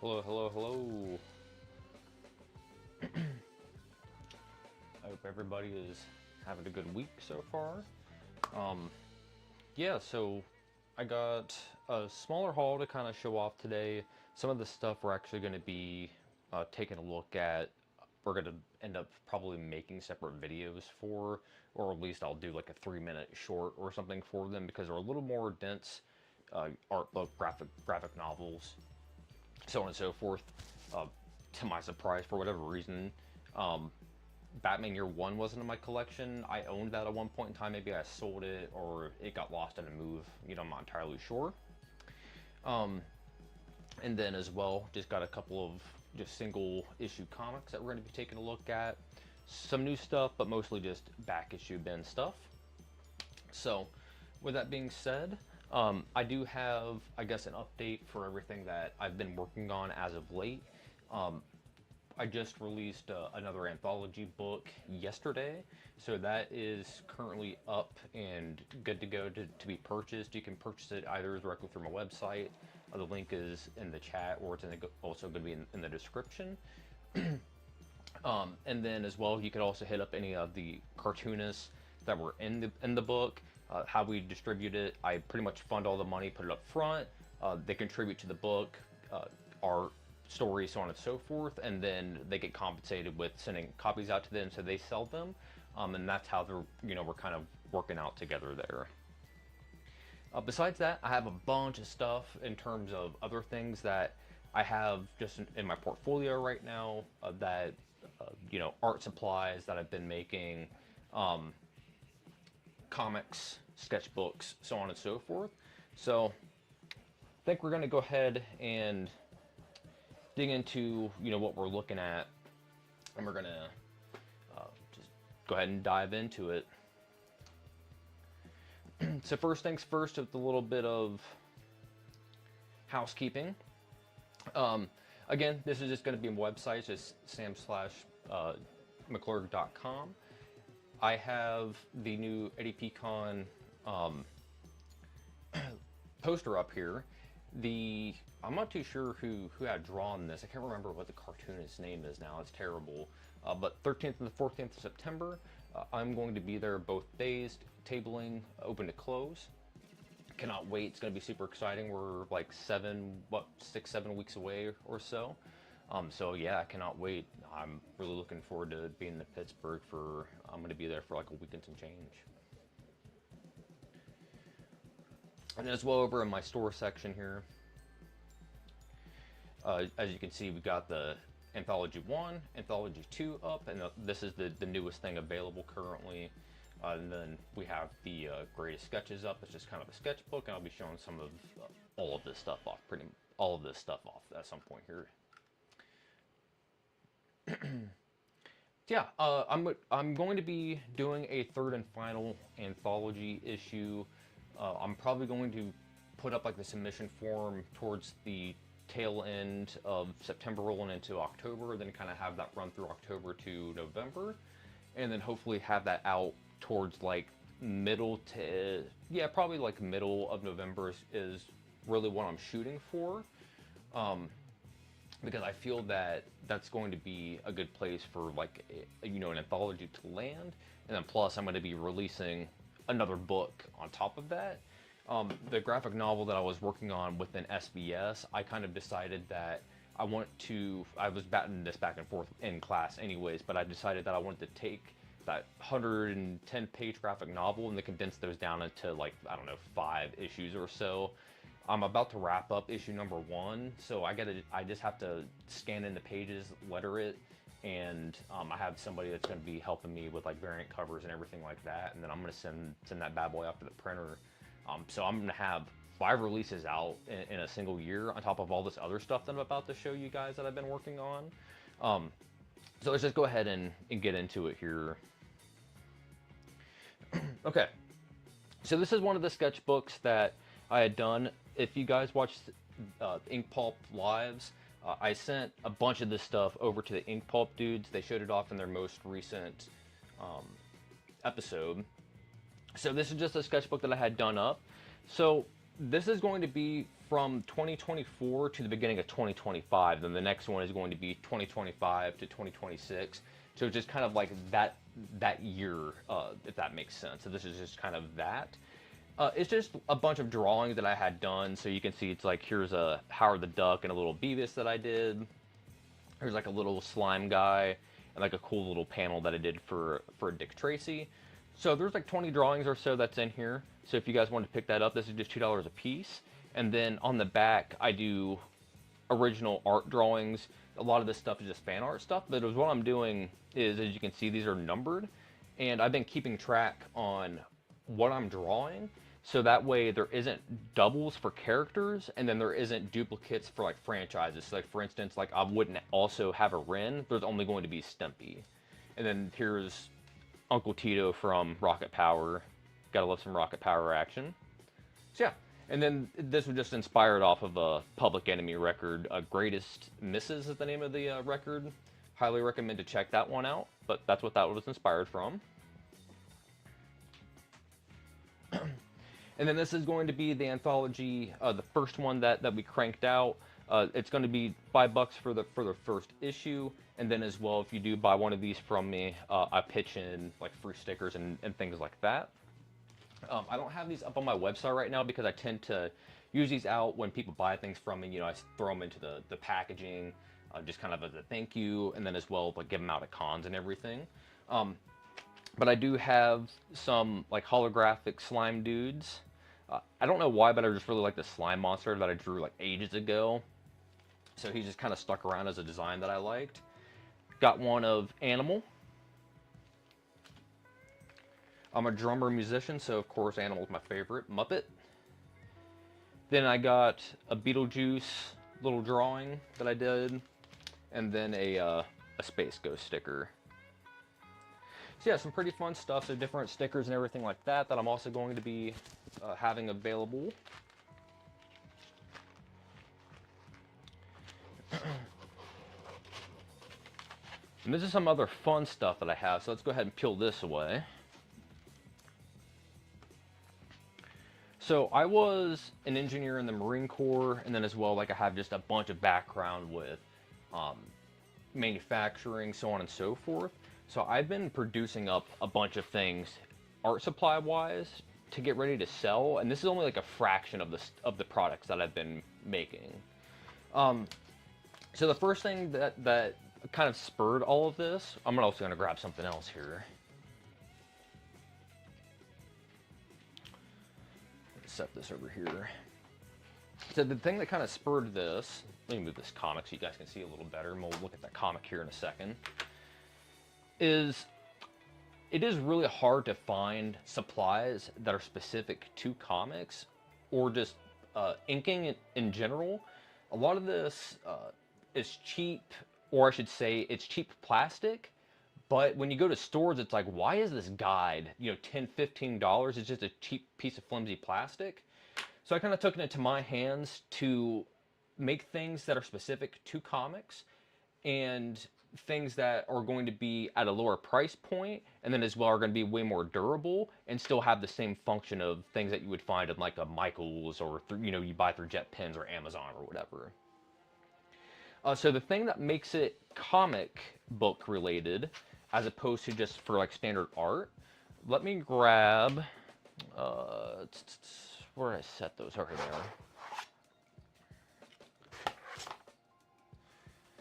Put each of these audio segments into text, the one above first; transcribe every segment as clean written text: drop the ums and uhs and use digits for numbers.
Hello. I hope everybody is having a good week so far. Yeah, so I got a smaller haul to kind of show off today. Some of the stuff we're actually going to be taking a look at. We're going to end up probably making separate videos for, or at least I'll do like a 3-minute short or something for them because they're a little more dense art book, graphic novels, so on and so forth. To my surprise, for whatever reason, Batman Year One wasn't in my collection. I owned that at one point in time. Maybe I sold it or it got lost in a move. You know, I'm not entirely sure. And then as well, just got a couple of just single issue comics that we're going to be taking a look at. Some new stuff, but mostly just back issue bin stuff. So with that being said, I do have, I guess, an update for everything that I've been working on as of late. I just released another anthology book yesterday, so that is currently up and good to go to be purchased. You can purchase it either directly through my website, the link is in the chat, or it's also going to be in the description. And then as well, you could also hit up any of the cartoonists that were in the book. How we distribute it, I pretty much fund all the money, put it up front. They contribute to the book, art, stories, so on and so forth, and then they get compensated with sending copies out to them, so they sell them, and that's how they're, we're kind of working out together there. Besides that, I have a bunch of stuff in terms of other things that I have just in my portfolio right now, that art supplies that I've been making, comics, sketchbooks, so on and so forth. So I think we're going to go ahead and dig into what we're looking at, and we're gonna just go ahead and dive into it. So first things first, with a little bit of housekeeping. Again, this is just going to be a website. It's just sam/mcclurg.com. I have the new Eddie Pecan poster up here. I'm not too sure who had drawn this. I can't remember what the cartoonist's name is now. It's terrible. But 13th and the 14th of September, I'm going to be there both days, tabling, open to close. Cannot wait. It's going to be super exciting. We're like 6-7 weeks away or so. So yeah, I cannot wait. I'm really looking forward to being in Pittsburgh I'm going to be there for like a week and some change. And then as well, over in my store section here, as you can see, we've got the Anthology 1, Anthology 2 up, and this is the newest thing available currently. And then we have the greatest sketches up. It's just kind of a sketchbook, and I'll be showing some of all of this stuff off, at some point here. Yeah, I'm going to be doing a third and final anthology issue. I'm probably going to put up like the submission form towards the tail end of September rolling into October, then kind of have that run through October to November, and then hopefully have that out towards like probably like middle of November is really what I'm shooting for, because I feel that that's going to be a good place for like an anthology to land, and then plus I'm going to be releasing another book on top of that. The graphic novel that I was working on within SBS, I kind of decided that I was batting this back and forth in class anyways, but I decided that I wanted to take that 110-page graphic novel and to condense those down into like, I don't know, 5 issues or so. I'm about to wrap up issue number 1, so I just have to scan in the pages, letter it, and I have somebody that's going to be helping me with like variant covers and everything like that, and then I'm going to send that bad boy off to the printer. So I'm going to have 5 releases out in a single year on top of all this other stuff that I'm about to show you guys that I've been working on. So let's just go ahead and get into it here. Okay, so this is one of the sketchbooks that I had done. If you guys watched Ink Pulp Lives, I sent a bunch of this stuff over to the Ink Pulp dudes. They showed it off in their most recent episode. So this is just a sketchbook that I had done up. So this is going to be from 2024 to the beginning of 2025. Then the next one is going to be 2025 to 2026. So it's just kind of like that year, if that makes sense. So this is just kind of that. It's just a bunch of drawings that I had done. So you can see it's like, here's a Howard the Duck and a little Beavis that I did. There's like a little slime guy and like a cool little panel that I did for Dick Tracy. So there's like 20 drawings or so that's in here. So if you guys want to pick that up, this is just $2 a piece. And then on the back, I do original art drawings. A lot of this stuff is just fan art stuff, but what I'm doing is, as you can see, these are numbered. And I've been keeping track on what I'm drawing, so that way there isn't doubles for characters, and then there isn't duplicates for like franchises. So like, for instance, like I wouldn't also have a Ren, there's only going to be Stimpy. And then here's Uncle Tito from Rocket Power. Gotta love some Rocket Power action. So yeah, and then this was just inspired off of a Public Enemy record. Greatest Misses is the name of the record. Highly recommend to check that one out, but that's what that was inspired from. And then this is going to be the anthology, the first one that we cranked out. It's going to be $5 for the first issue, and then as well, if you do buy one of these from me, I pitch in like free stickers and things like that. I don't have these up on my website right now because I tend to use these out when people buy things from me. You know, I throw them into the packaging, just kind of as a thank you, and then as well, like give them out at cons and everything. But I do have some like holographic slime dudes. I don't know why, but I just really like the slime monster that I drew like ages ago. So he just kind of stuck around as a design that I liked. Got one of Animal. I'm a drummer musician, so of course Animal's my favorite. Muppet. Then I got a Beetlejuice little drawing that I did, and then a Space Ghost sticker. So yeah, some pretty fun stuff. So different stickers and everything like that I'm also going to be having available. And this is some other fun stuff that I have. So let's go ahead and peel this away. So I was an engineer in the Marine Corps, and then as well, like I have just a bunch of background with manufacturing, so on and so forth. So I've been producing up a bunch of things art supply wise to get ready to sell, and this is only like a fraction of the products that I've been making. So the first thing that kind of spurred all of this, I'm also going to grab something else here. Set this over here. So the thing that kind of spurred this, let me move this comic so you guys can see a little better, and we'll look at that comic here in a second, is it is really hard to find supplies that are specific to comics or just inking in general. A lot of this is cheap, or I should say it's cheap plastic. But when you go to stores, it's like, why is this guide, you know, $10, $15? It's just a cheap piece of flimsy plastic. So I kind of took it into my hands to make things that are specific to comics and things that are going to be at a lower price point, and then as well are going to be way more durable and still have the same function of things that you would find in like a Michaels or, you know, you buy through JetPens or Amazon or whatever. So the thing that makes it comic book related, as opposed to just for like standard art, let me grab, where did I set those over there?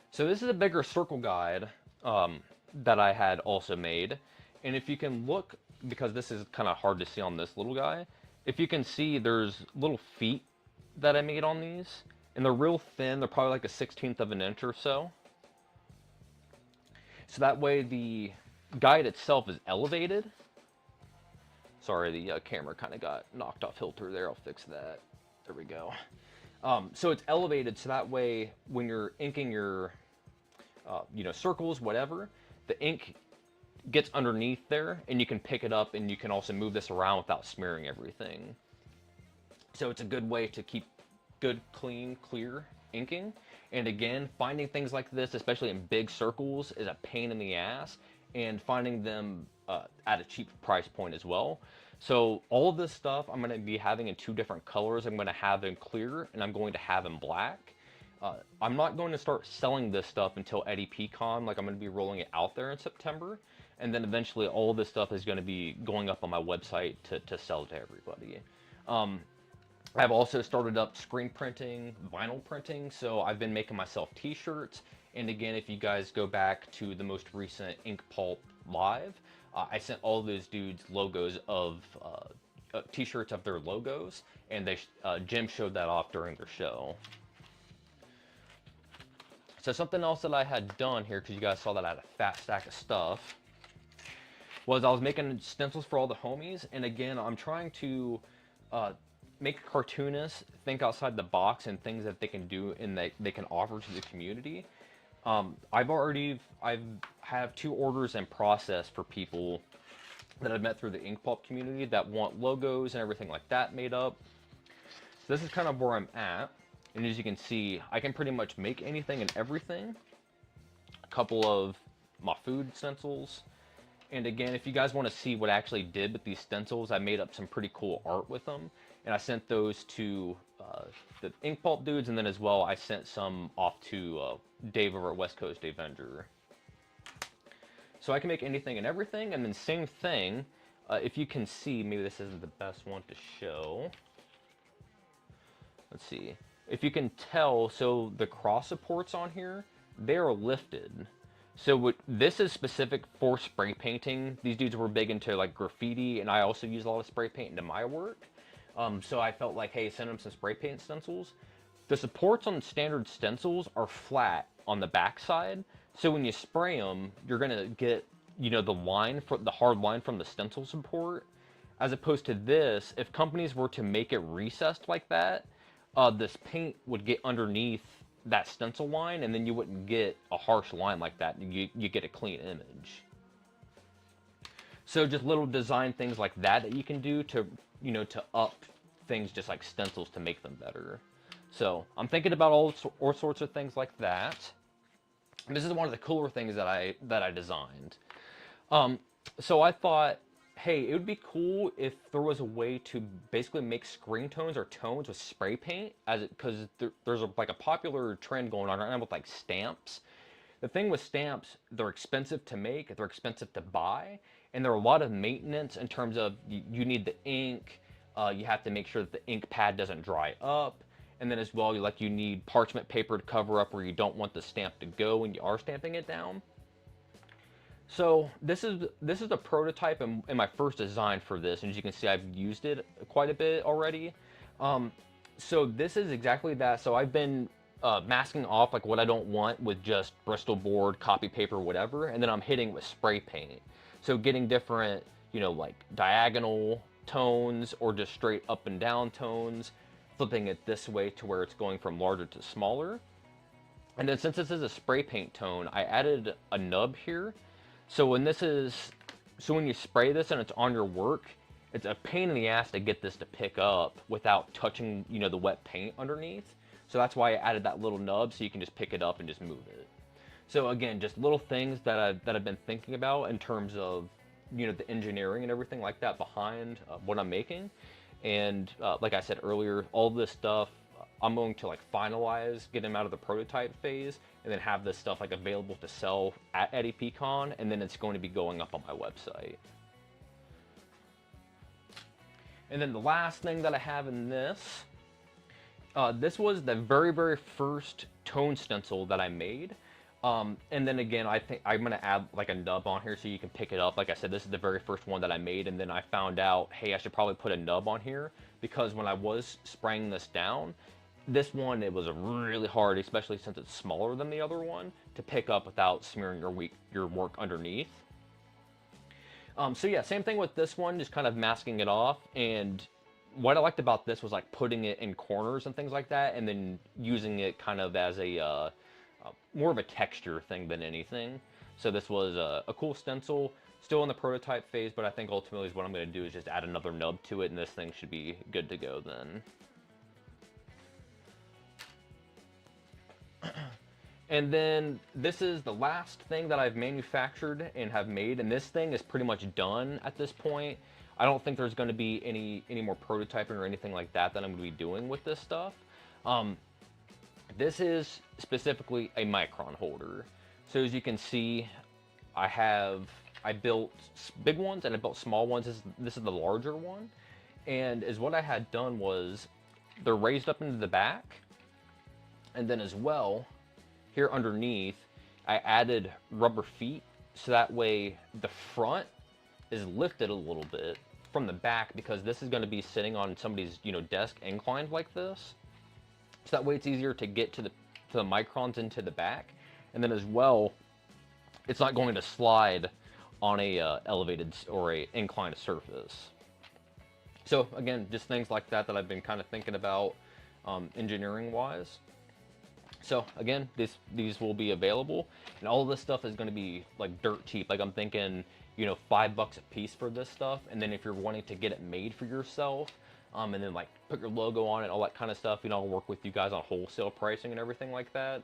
So this is a bigger circle guide that I had also made. And if you can look, because this is kind of hard to see on this little guy, if you can see there's little feet that I made on these. And they're real thin, they're probably like a 1/16 of an inch or so. So that way the guide itself is elevated. Sorry, the camera kind of got knocked off filter there. I'll fix that. There we go. So it's elevated, so that way when you're inking your you know, circles, whatever, the ink gets underneath there and you can pick it up, and you can also move this around without smearing everything. So it's a good way to keep good, clean, clear inking. And again, finding things like this, especially in big circles, is a pain in the ass, and finding them at a cheap price point as well. So all of this stuff I'm going to be having in 2 different colors. I'm going to have in clear and I'm going to have in black. I'm not going to start selling this stuff until EDPCon. Like, I'm going to be rolling it out there in September. And then eventually all of this stuff is going to be going up on my website to sell to everybody. I've also started up screen printing, vinyl printing. So I've been making myself t-shirts. And again, if you guys go back to the most recent Ink Pulp Live, I sent all those dudes logos of t-shirts of their logos. And Jim showed that off during their show. So something else that I had done here, because you guys saw that I had a fat stack of stuff, was I was making stencils for all the homies. And again, I'm trying to make cartoonists think outside the box and things that they can do and they can offer to the community. I have 2 orders in process for people that I've met through the Ink Pulp community that want logos and everything like that made up. So this is kind of where I'm at. And as you can see, I can pretty much make anything and everything. A couple of my food stencils. And again, if you guys want to see what I actually did with these stencils, I made up some pretty cool art with them. And I sent those to the Ink Pulp dudes, and then as well, I sent some off to Dave over at West Coast Avenger. So I can make anything and everything, and then same thing, if you can see, maybe this isn't the best one to show. Let's see. If you can tell, so the cross supports on here, they're lifted. So this is specific for spray painting. These dudes were big into like graffiti, and I also use a lot of spray paint into my work. So I felt like, hey, send them some spray paint stencils. The supports on standard stencils are flat on the back side. So when you spray them, you're gonna get, you know, the hard line from the stencil support. As opposed to this, if companies were to make it recessed like that, this paint would get underneath that stencil line, and then you wouldn't get a harsh line like that. You get a clean image. So just little design things like that you can do to, you know, to up things just like stencils to make them better. So I'm thinking about all sorts of things like that. And this is one of the cooler things that I designed. So I thought, hey, it would be cool if there was a way to basically make screen tones or tones with spray paint, because there's like a popular trend going on right now with like stamps. The thing with stamps, they're expensive to make, they're expensive to buy, and there are a lot of maintenance in terms of you need the ink, you have to make sure that the ink pad doesn't dry up, and then as well you need parchment paper to cover up where you don't want the stamp to go when you are stamping it down. So this is a prototype and my first design for this, and as you can see, I've used it quite a bit already. So this is exactly that. So I've been masking off like what I don't want with just Bristol board, copy paper, whatever, and then I'm hitting with spray paint. So getting different, you know, like diagonal tones or just straight up and down tones, flipping it this way to where it's going from larger to smaller. And then since this is a spray paint tone, I added a nub here. So when you spray this and it's on your work, it's a pain in the ass to get this to pick up without touching, you know, the wet paint underneath. So that's why I added that little nub, so you can just pick it up and just move it. So again, just little things that I've been thinking about in terms of, you know, the engineering and everything like that behind what I'm making. And like I said earlier, all this stuff I'm going to like finalize, get them out of the prototype phase, and then have this stuff like available to sell at EDPCon, and then it's going to be going up on my website. And then the last thing that I have in this, this was the very, very first tone stencil that I made. And then again, I think I'm going to add like a nub on here so you can pick it up. Like I said, this is the very first one that I made, and then I found out, hey, I should probably put a nub on here, because when I was spraying this down, this one, it was really hard, especially since it's smaller than the other one, to pick up without smearing your work underneath. So yeah, same thing with this one, just kind of masking it off. And what I liked about this was like putting it in corners and things like that, and then using it kind of as a more of a texture thing than anything. So this was a cool stencil, still in the prototype phase, but I think ultimately what I'm going to do is just add another nub to it, and this thing should be good to go then. And then this is the last thing that I've manufactured and have made, and this thing is pretty much done at this point. I don't think there's going to be any more prototyping or anything like that I'm going to be doing with this stuff. This is specifically a micron holder. So as you can see, I built big ones and I built small ones. This is the larger one. And as what I had done was they're raised up into the back. And then as well, here underneath, I added rubber feet. So that way the front is lifted a little bit from the back, because this is going to be sitting on somebody's, desk inclined like this. So that way it's easier to get to the microns into the back. And then as well, it's not going to slide on a elevated or a inclined surface. So again, just things like that I've been kind of thinking about engineering wise. So again, these will be available, and all of this stuff is going to be like dirt cheap. Like I'm thinking, $5 a piece for this stuff. And then if you're wanting to get it made for yourself, and then like put your logo on it, all that kind of stuff, I'll work with you guys on wholesale pricing and everything like that.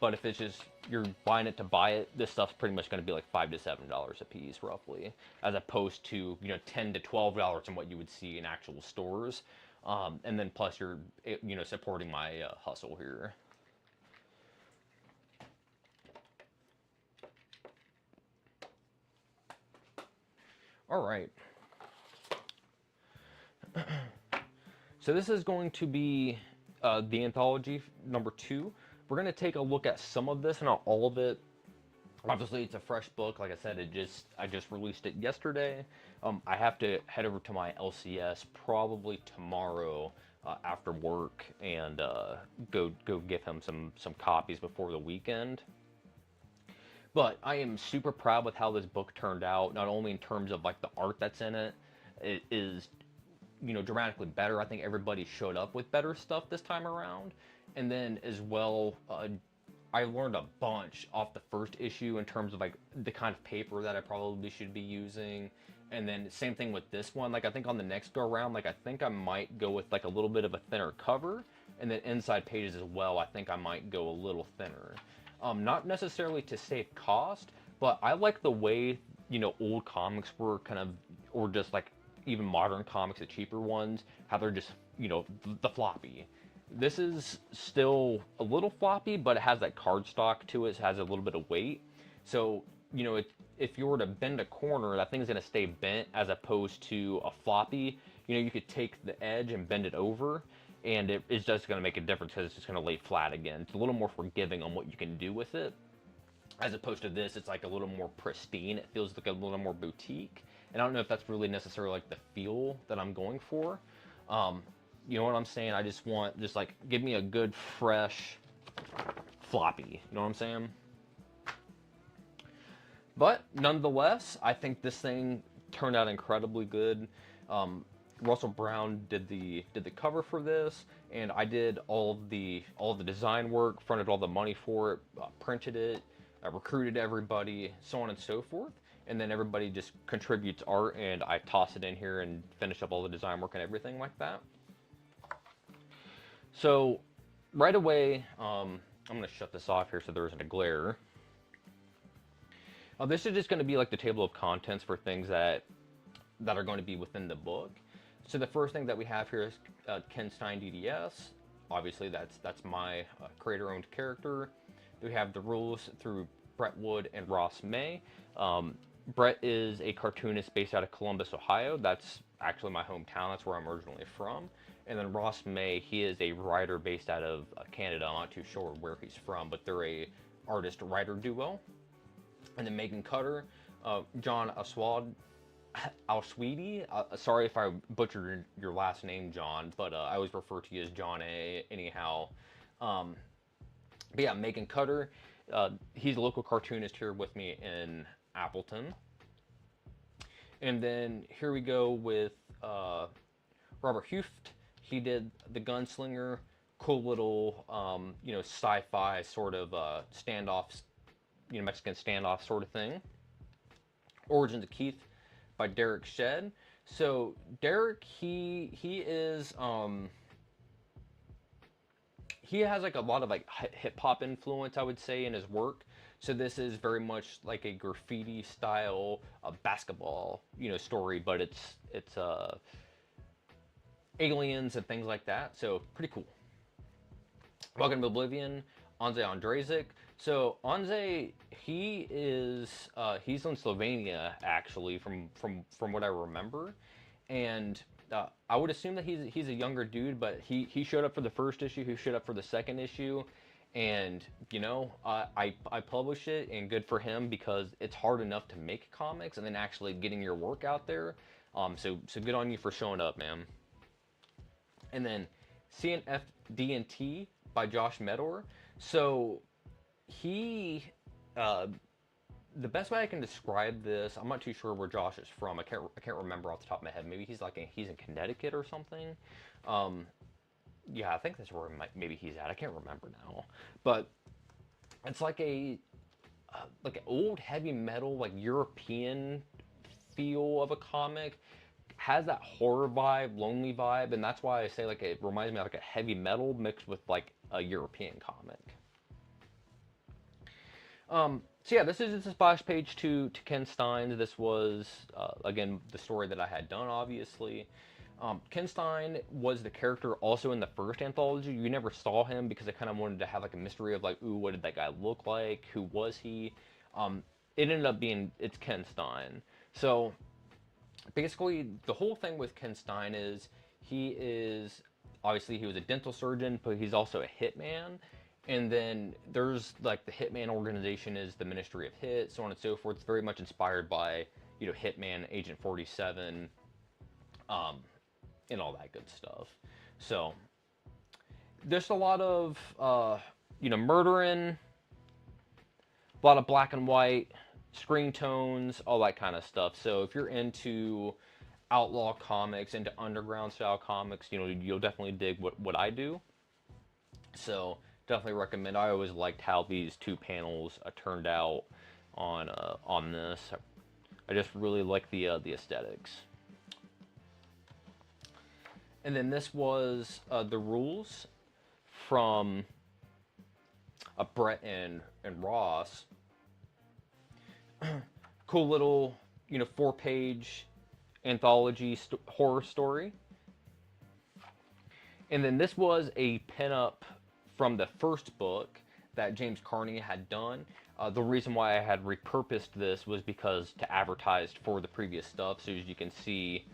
But if it's just you're buying it to buy it, this stuff's pretty much going to be like $5 to $7 a piece roughly, as opposed to $10 to $12 in what you would see in actual stores. And then plus you're supporting my hustle here. All right. So this is going to be the anthology number 2. We're going to take a look at some of this, and not all of it. Obviously, it's a fresh book. Like I said, I just released it yesterday. I have to head over to my LCS probably tomorrow after work and go give him some copies before the weekend. But I am super proud with how this book turned out, not only in terms of like the art that's in it. It is, dramatically better. I think everybody showed up with better stuff this time around. And then as well, I learned a bunch off the first issue in terms of like the kind of paper that I probably should be using. And then same thing with this one. Like I think on the next go around, like I think I might go with like a little bit of a thinner cover, and then inside pages as well. I think I might go a little thinner. Not necessarily to save cost, but I like the way, old comics were kind of, or just like even modern comics, the cheaper ones, how they're just, the floppy. This is still a little floppy, but it has that cardstock to it. It has a little bit of weight. So, if you were to bend a corner, that thing's going to stay bent, as opposed to a floppy. You could take the edge and bend it over, and it's just going to make a difference because it's just going to lay flat again. It's a little more forgiving on what you can do with it, as opposed to this, it's like a little more pristine. It feels like a little more boutique, and I don't know if that's really necessarily like the feel that I'm going for. You know what I'm saying? I just want, give me a good, fresh floppy. You know what I'm saying? But nonetheless, I think this thing turned out incredibly good. Russell Brown did the cover for this, and I did all the design work, fronted all the money for it, printed it, recruited everybody, so on and so forth. And then everybody just contributes art, and I toss it in here and finish up all the design work and everything like that. So right away, I'm going to shut this off here so there isn't a glare. This is just going to be like the table of contents for things that are going to be within the book. So the first thing that we have here is Ken Stein DDS. Obviously, that's my creator-owned character. We have the rules through Brett Wood and Ross May. Brett is a cartoonist based out of Columbus, Ohio. That's actually my hometown. That's where I'm originally from. And then Ross May, he is a writer based out of Canada. I'm not too sure where he's from, but they're a artist-writer duo. And then Megan Cutter, John Alsweedy. Sorry if I butchered your last name, John, but I always refer to you as John A. Anyhow. But yeah, Megan Cutter. He's a local cartoonist here with me in Appleton. And then here we go with Robert Huft. He did The Gunslinger, cool little, sci-fi sort of standoffs, Mexican standoff sort of thing. Origins of Keith by Derek Shedd. So Derek, he is he has like a lot of like hip hop influence, I would say, in his work. So this is very much like a graffiti style basketball, story, but it's aliens and things like that. So pretty cool. Welcome to Oblivion, Anze Andrezic. So Anze, he's in Slovenia actually, from what I remember, and I would assume that he's a younger dude, but he showed up for the first issue, he showed up for the second issue, and I published it, and good for him, because it's hard enough to make comics and then actually getting your work out there. So good on you for showing up, man. And then CNFDNT by Josh Medor. So he, the best way I can describe this, I'm not too sure where Josh is from. I can't remember off the top of my head. Maybe he's in Connecticut or something. Yeah, I think that's where maybe he's at. I can't remember now. But it's like an old heavy metal, like European feel of a comic. Has that horror vibe, lonely vibe, and that's why I say like it reminds me of like a heavy metal mixed with like a European comic. So yeah, this is just a splash page to Ken Stein's. This was again the story that I had done, obviously. Ken Stein was the character also in the first anthology. You never saw him because I kind of wanted to have like a mystery of like, ooh, what did that guy look like? Who was he? It ended up being, it's Ken Stein. So basically, the whole thing with Ken Stein is obviously he was a dental surgeon, but he's also a hitman. And then there's like the hitman organization is the Ministry of Hit, so on and so forth. It's very much inspired by, Hitman, Agent 47, and all that good stuff. So there's a lot of, murdering, a lot of black and white, screen tones, all that kind of stuff. So if you're into outlaw comics, into underground style comics, you'll definitely dig what I do. So definitely recommend. I always liked how these two panels turned out on this. I just really like the aesthetics. And then this was the rules from Brett and Ross. Cool little 4-page anthology horror story. And then this was a pinup from the first book that James Carney had done. The reason why I had repurposed this was because to advertise for the previous stuff. So as you can see,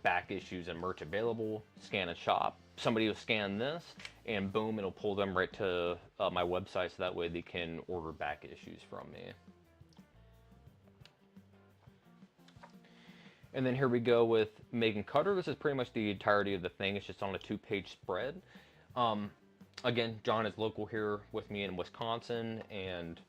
back issues and merch available, scan and shop. Somebody will scan this, and boom, it'll pull them right to my website, so that way they can order back issues from me. And then here we go with Megan Cutter. This is pretty much the entirety of the thing. It's just on a 2-page spread. Again, John is local here with me in Wisconsin, and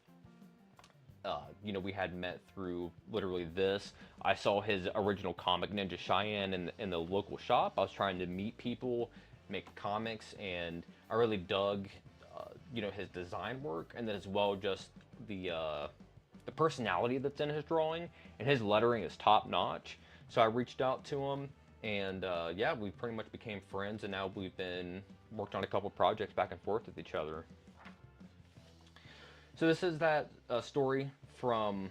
we had met through literally this. I saw his original comic, Ninja Cheyenne, in the local shop. I was trying to meet people, make comics, and I really dug, his design work, and then as well just the personality that's in his drawing, and his lettering is top notch. So I reached out to him, and yeah, we pretty much became friends, and now we've worked on a couple projects back and forth with each other. So this is that story from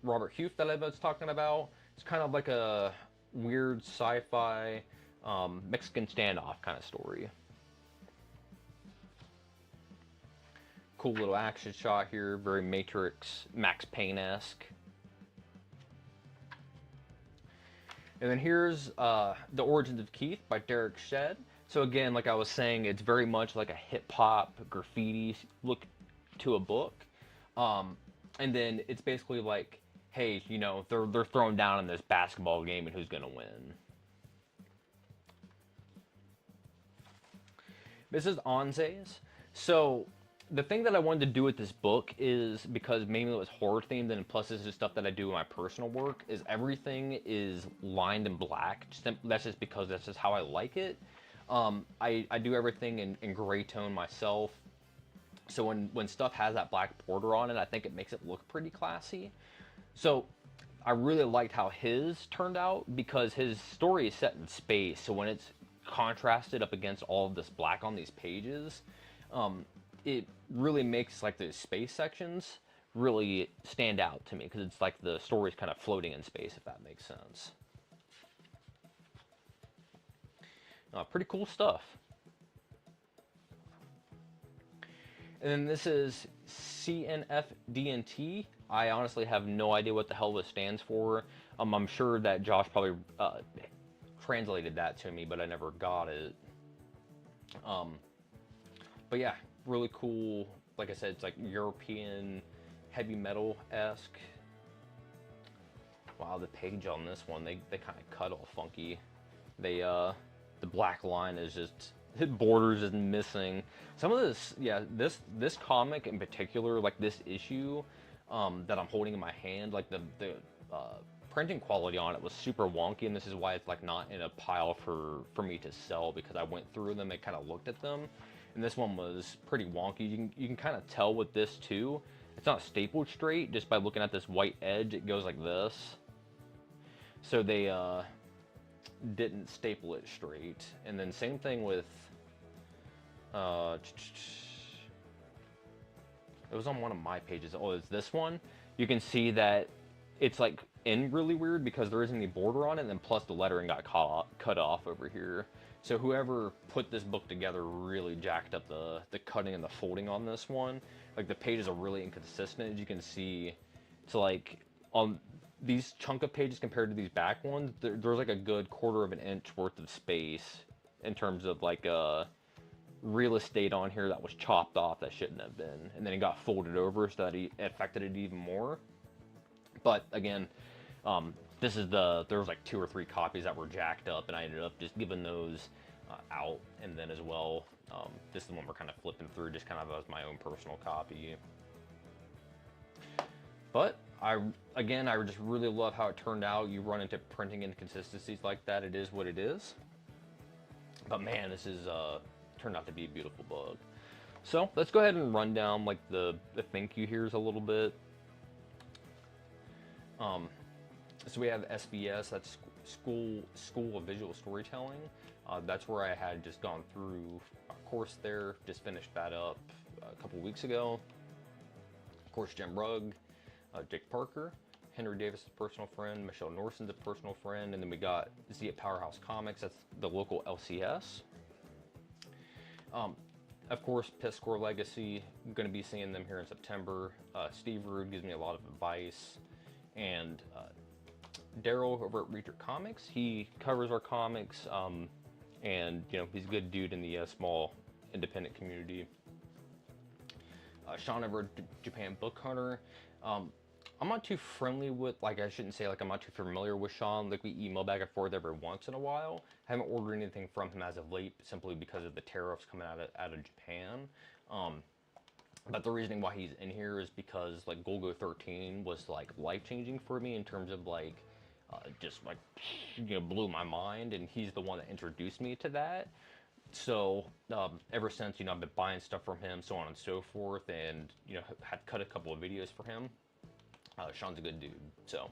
Robert Huth that I was talking about. It's kind of like a weird sci-fi Mexican standoff kind of story. Cool little action shot here, very Matrix, Max Payne-esque. And then here's The Origins of Keith by Derek Shedd. So again, like I was saying, it's very much like a hip-hop graffiti look to a book. And then it's basically like, hey, they're throwing down in this basketball game, and who's gonna win? This is Anze's. So the thing that I wanted to do with this book is, because mainly it was horror themed, and plus this is stuff that I do in my personal work, is everything is lined in black. That's just because that's just how I like it. I do everything in gray tone myself. So when stuff has that black border on it, I think it makes it look pretty classy. So I really liked how his turned out, because his story is set in space. So when it's contrasted up against all of this black on these pages, it really makes like the space sections really stand out to me, because it's like the story's kind of floating in space, if that makes sense. Pretty cool stuff. And then this is CNFDNT. I honestly have no idea what the hell this stands for. I'm sure that Josh probably translated that to me, but I never got it. But yeah, really cool. Like I said, it's like European heavy metal-esque. Wow, the page on this one, they kind of cut all funky. They the black line is just, the borders is missing. Some of this, yeah, this comic in particular, like this issue that I'm holding in my hand, like the printing quality on it was super wonky, and this is why it's like not in a pile for me to sell, because I went through them and kind of looked at them, and this one was pretty wonky. You can kind of tell with this too. It's not stapled straight just by looking at this white edge. It goes like this. So they didn't staple it straight. And then same thing with it was on one of my pages. Oh, it's this one. You can see that it's like in really weird because there isn't any border on it, and then plus the lettering got cut off over here. So whoever put this book together really jacked up the cutting and the folding on this one. Like the pages are really inconsistent, as you can see. It's like on these chunk of pages compared to these back ones, there's like a good 1/4 of an inch worth of space in terms of like real estate on here that was chopped off that shouldn't have been, and then it got folded over so that it affected it even more. But again, this is there was like 2 or 3 copies that were jacked up, and I ended up just giving those out. And then as well, this is the one we're kind of flipping through just kind of as my own personal copy. But I just really love how it turned out. You run into printing inconsistencies like that, it is what it is. But man, this is turned out to be a beautiful book. So let's go ahead and run down like the thank you here's a little bit. So we have SVS, that's School of Visual Storytelling. That's where I had just gone through a course there, just finished that up a couple weeks ago. Of course, Jim Rugg, Jake Parker, Henry Davis' personal friend, Michelle Norson's a personal friend, and then we got Z at Powerhouse Comics, that's the local LCS. Of course, Piss Score Legacy, I'm going to be seeing them here in September. Steve Rude gives me a lot of advice, and Daryl over at Reacher Comics, he covers our comics, and you know, he's a good dude in the small independent community. Sean over at Japan Book Hunter. I'm not too friendly with, like, I shouldn't say like I'm not too familiar with Sean. Like, we email back and forth every once in a while. I haven't ordered anything from him as of late, simply because of the tariffs coming out of Japan. But the reasoning why he's in here is because like Golgo 13 was like life-changing for me in terms of like just like, you know, blew my mind, and he's the one that introduced me to that. So ever since, you know, I've been buying stuff from him, so on and so forth, and you know, had cut a couple of videos for him. Sean's a good dude. So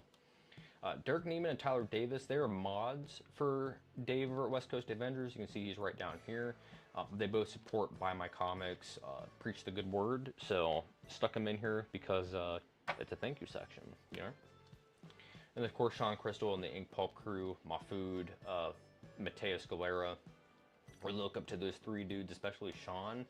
Derek Neiman and Tyler Davis, they're mods for Dave over at West Coast Avengers. You can see he's right down here. They both support Buy My Comics, Preach the Good Word, so stuck them in here because it's a thank you section, you know. And of course, Sean Crystal and the Ink Pulp crew, Mahfood, Mateo Scalera. We look up to those 3 dudes, especially Sean.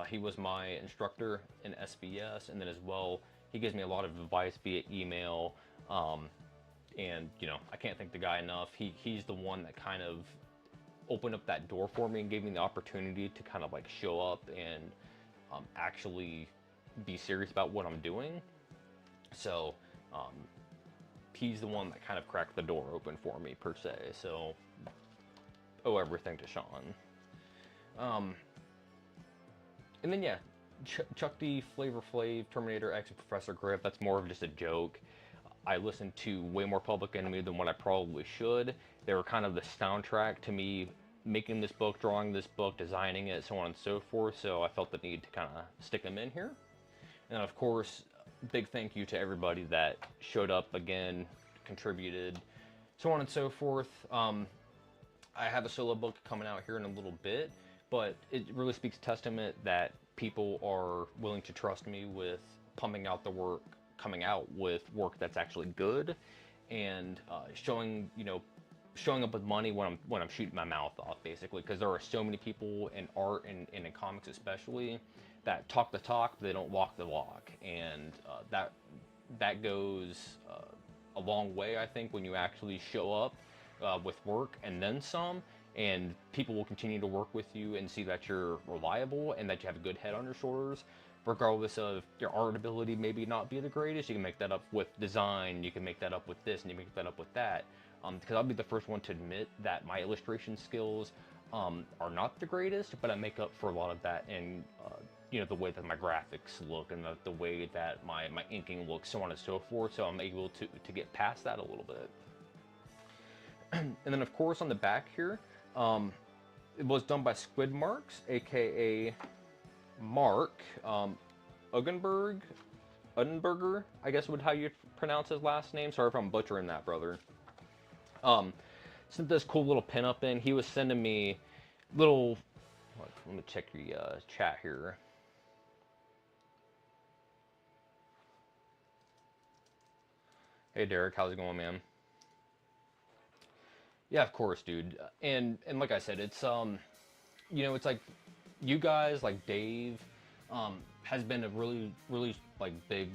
He was my instructor in SVS, and then as well, he gives me a lot of advice via email, and you know, I can't thank the guy enough. He's the one that kind of opened up that door for me and gave me the opportunity to kind of like show up and actually be serious about what I'm doing. So he's the one that kind of cracked the door open for me, per se. So owe everything to Sean. And then yeah, Chuck D, Flavor Flav, Terminator X, and Professor Griff, that's more of just a joke. I listened to way more Public Enemy than what I probably should. They were kind of the soundtrack to me making this book, drawing this book, designing it, so on and so forth, so I felt the need to kind of stick them in here. And of course, big thank you to everybody that showed up again, contributed, so on and so forth. I have a solo book coming out here in a little bit, but it really speaks testament that people are willing to trust me with pumping out the work, coming out with work that's actually good, and showing, you know, showing up with money when I'm shooting my mouth off, basically, because there are so many people in art and in comics especially that talk the talk, but they don't walk the walk, and that goes a long way, I think, when you actually show up with work and then some, and people will continue to work with you and see that you're reliable and that you have a good head on your shoulders, regardless of your art ability maybe not be the greatest. You can make that up with design, you can make that up with this, and you make that up with that. Because I'll be the first one to admit that my illustration skills are not the greatest, but I make up for a lot of that in you know, the way that my graphics look and the way that my inking looks, so on and so forth. So I'm able to get past that a little bit. And then of course on the back here, it was done by Squid Marks, aka Mark Ugenberger, I guess would how you pronounce his last name. Sorry if I'm butchering that, brother. Sent this cool little pin up in. He was sending me little. Let me check your chat here. Hey Derek, how's it going, man? Yeah, of course, dude. And like I said, it's you know, it's like you guys, like Dave, has been a really like big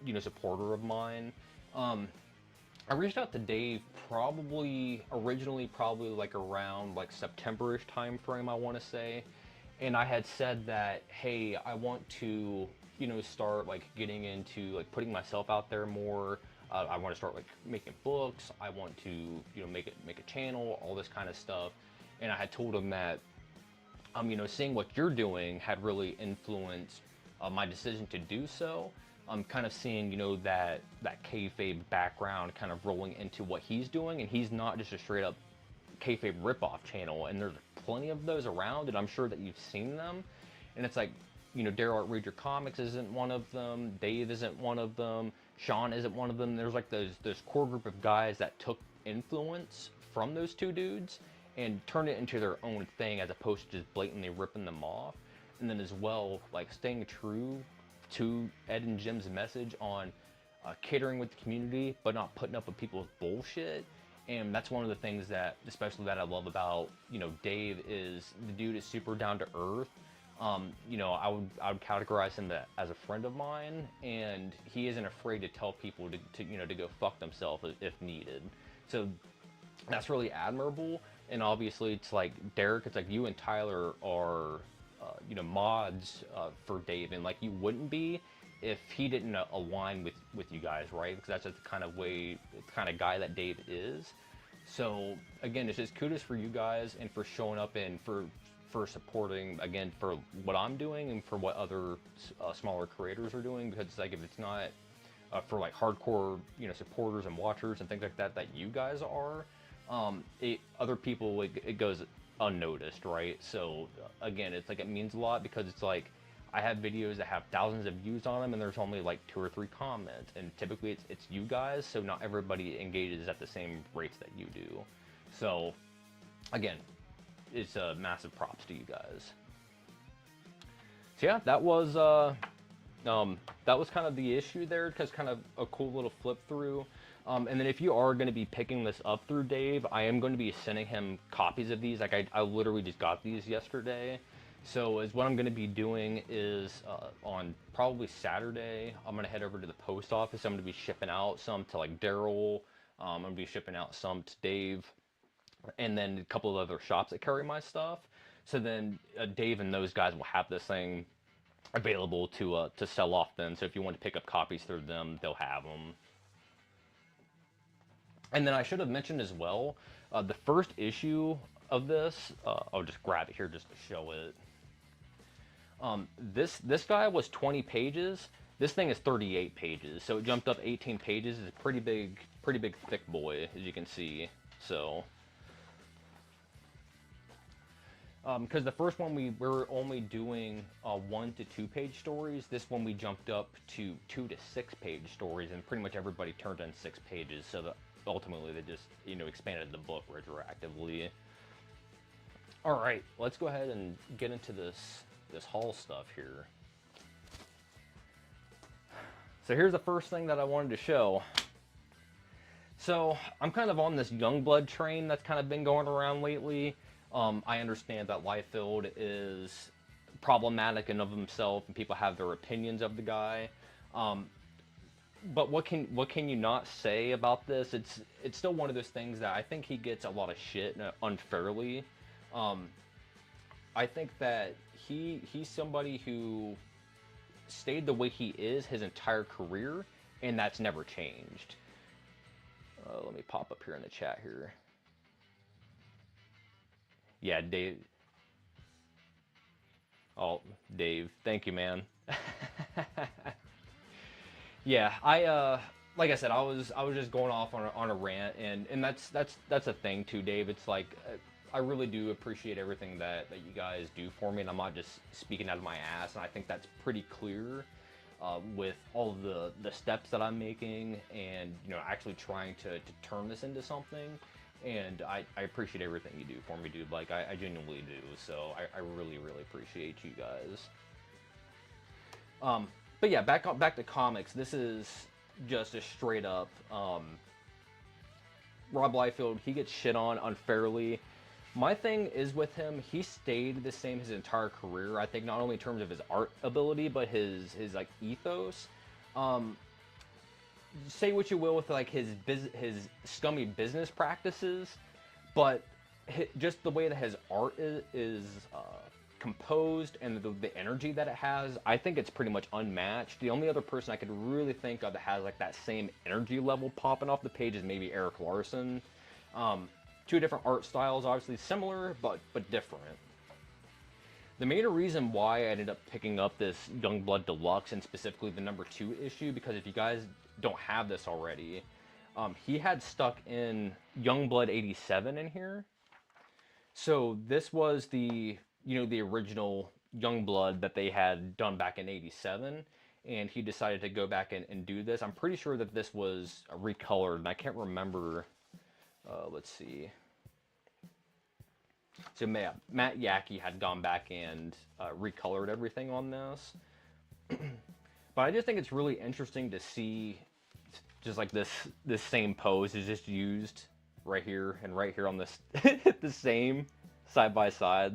you know, supporter of mine. I reached out to Dave originally probably like around like September-ish time frame, I want to say, and I had said that, hey, I want to, you know, start like getting into like putting myself out there more. I want to start like making books. I want to, you know, make a channel, all this kind of stuff. And I had told him that, you know, seeing what you're doing had really influenced my decision to do so. I'm kind of seeing, you know, that kayfabe background kind of rolling into what he's doing, and he's not just a straight up kayfabe ripoff channel, and there's plenty of those around, and I'm sure that you've seen them. And it's like, you know, Daryl at Read Your Comics isn't one of them, Dave isn't one of them, Sean isn't one of them. There's like this core group of guys that took influence from those two dudes and turned it into their own thing, as opposed to just blatantly ripping them off. And then as well, like staying true to Ed and Jim's message on catering with the community, but not putting up with people's bullshit. And that's one of the things that, especially that I love about, you know, Dave, is the dude is super down to earth. You know, I would categorize him as a friend of mine, and he isn't afraid to tell people to you know, to go fuck themselves if needed. So that's really admirable. And obviously it's like Derek, it's like you and Tyler are you know, mods for Dave, and like you wouldn't be if he didn't align with you guys, right? Because that's just the kind of guy that Dave is. So again, it's just kudos for you guys and for showing up and for supporting, again, for what I'm doing and for what other smaller creators are doing. Because it's like, if it's not for like hardcore, you know, supporters and watchers and things like that you guys are, other people, it goes unnoticed, right? So again, it's like, it means a lot, because it's like I have videos that have thousands of views on them and there's only like 2 or 3 comments, and typically it's you guys, so not everybody engages at the same rates that you do. So again, it's massive props to you guys. So yeah, that was kind of the issue there, because kind of a cool little flip through. And then if you are going to be picking this up through Dave, I am going to be sending him copies of these. Like I literally just got these yesterday. So what I'm going to be doing is on probably Saturday, I'm going to head over to the post office. I'm going to be shipping out some to like Daryl. I'm going to be shipping out some to Dave, and then a couple of other shops that carry my stuff. So then Dave and those guys will have this thing available to sell off then. So if you want to pick up copies through them, they'll have them. And then I should have mentioned as well, the first issue of this, I'll just grab it here just to show it. This guy was 20 pages. This thing is 38 pages, so it jumped up 18 pages. It's a pretty big thick boy, as you can see. So, because the first one we were only doing 1 to 2 page stories. This one we jumped up to 2 to 6 page stories, and pretty much everybody turned in 6 pages. So ultimately they just, you know, expanded the book retroactively. All right, let's go ahead and get into this haul stuff here. So here's the first thing that I wanted to show. So I'm kind of on this Youngblood train that's kind of been going around lately. I understand that Liefeld is problematic in of himself, and people have their opinions of the guy. But what can you not say about this? It's still one of those things that I think he gets a lot of shit unfairly. I think that he's somebody who stayed the way he is his entire career, and that's never changed. Let me pop up here in the chat here. Yeah, Dave. Oh, Dave, thank you, man. Yeah, like I said, I was just going off on a rant, and that's a thing too, Dave. It's like I really do appreciate everything that you guys do for me, and I'm not just speaking out of my ass. And I think that's pretty clear with all of the steps that I'm making, and you know, actually trying to turn this into something. And I appreciate everything you do for me, dude. Like I genuinely do. So I really appreciate you guys. But yeah, back to comics. This is just a straight up Rob Liefeld. He gets shit on unfairly. My thing is with him, he stayed the same his entire career. I think not only in terms of his art ability, but his like ethos. Say what you will with like his scummy business practices, but just the way that his art is composed and the energy that it has, I think it's pretty much unmatched. The only other person I could really think of that has like that same energy level popping off the page is maybe Eric Larson. Two different art styles, obviously similar, but different. The main reason why I ended up picking up this Youngblood Deluxe, and specifically the #2 issue, because if you guys don't have this already, he had stuck in Youngblood 87 in here. So this was the original Youngblood that they had done back in 87, and he decided to go back and do this. I'm pretty sure that this was recolored, and I can't remember. Let's see. So Matt Yackey had gone back and recolored everything on this. But I just think it's really interesting to see just like this same pose is just used right here and right here on this the same side by side.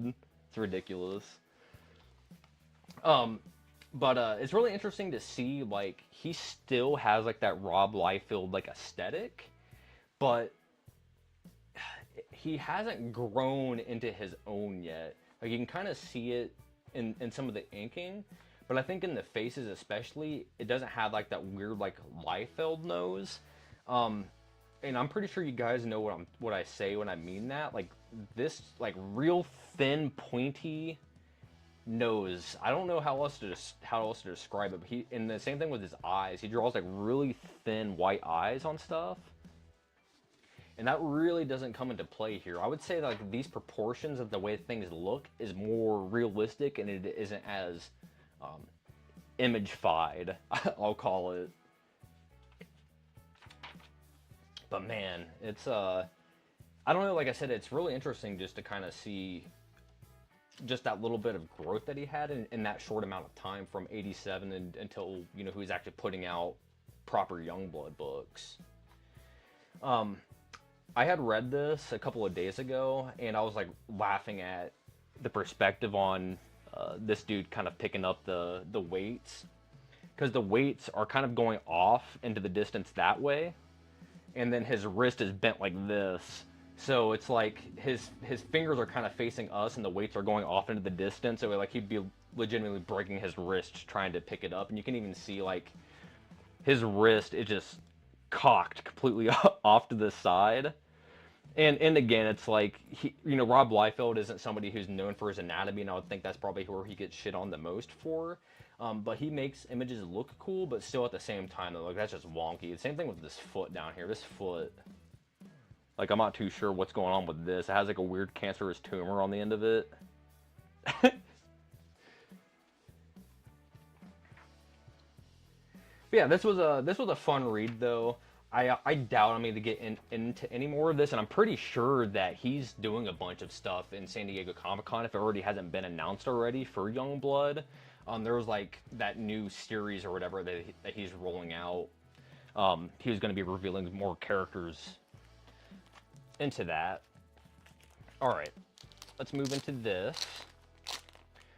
It's ridiculous. But it's really interesting to see, like, he still has like that Rob Liefeld like aesthetic, but he hasn't grown into his own yet. Like, you can kind of see it in some of the inking, but I think in the faces especially, it doesn't have like that weird like Liefeld nose. And I'm pretty sure you guys know what I say when I mean that. Like this like real thin pointy nose. I don't know how else to describe it, but and the same thing with his eyes. He draws like really thin white eyes on stuff. And that really doesn't come into play here. I would say that, like, these proportions of the way things look is more realistic, and it isn't as image-fied, I'll call it. But man, it's I don't know, like I said, it's really interesting just to kind of see just that little bit of growth that he had in that short amount of time from 87 until, you know, he was actually putting out proper Youngblood books. I had read this a couple of days ago, and I was like laughing at the perspective on this dude kind of picking up the weights, because the weights are kind of going off into the distance that way, and then his wrist is bent like this, so it's like his fingers are kind of facing us, and the weights are going off into the distance, so like he'd be legitimately breaking his wrist trying to pick it up, and you can even see like his wrist is just cocked completely off to the side. And again, it's like, Rob Liefeld isn't somebody who's known for his anatomy, and I would think that's probably where he gets shit on the most for. But he makes images look cool, but still at the same time, like, that's just wonky. The same thing with this foot down here. This foot, like, I'm not too sure what's going on with this. It has like a weird cancerous tumor on the end of it. But yeah, this was a fun read though. I doubt I'm going to get into any more of this, and I'm pretty sure that he's doing a bunch of stuff in San Diego Comic-Con if it already hasn't been announced already for Youngblood. There was like that new series or whatever that he's rolling out. He was going to be revealing more characters into that. All right, let's move into this.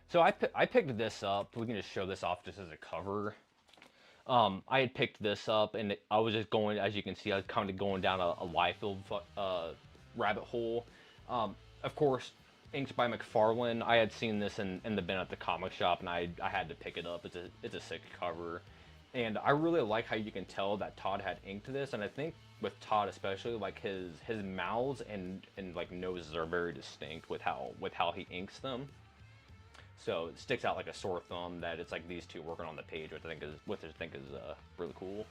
So I picked this up. We can just show this off just as a cover. I had picked this up, and I was just going, as you can see, I was kind of going down a Liefeld rabbit hole. Of course, inked by McFarlane. I had seen this in the bin at the comic shop, and I had to pick it up. It's a sick cover, and I really like how you can tell that Todd had inked this, and I think with Todd especially, like his mouths and like noses are very distinct with how he inks them. So it sticks out like a sore thumb that it's like these two working on the page, which I think is really cool.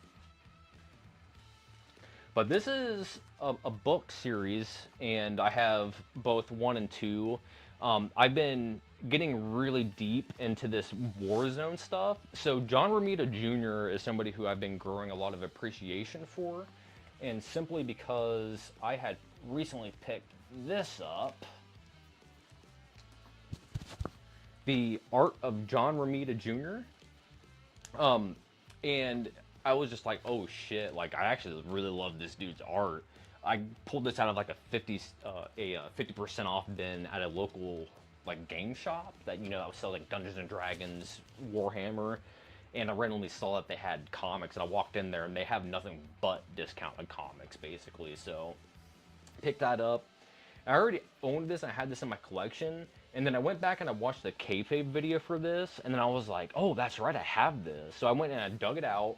But this is a book series, and I have both 1 and 2. I've been getting really deep into this Warzone stuff. So John Romita Jr. is somebody who I've been growing a lot of appreciation for, and simply because I had recently picked this up. The Art of John Romita Jr. And I was just like, oh shit, like I actually really love this dude's art. I pulled this out of like a 50% off bin at a local like game shop that, you know, I was selling like Dungeons and Dragons, Warhammer, and I randomly saw that they had comics, and I walked in there and they have nothing but discounted comics basically. So picked that up. I already owned this and I had this in my collection, and then I went back and I watched the kayfabe video for this, and then I was like, oh, that's right, I have this. So I went and I dug it out,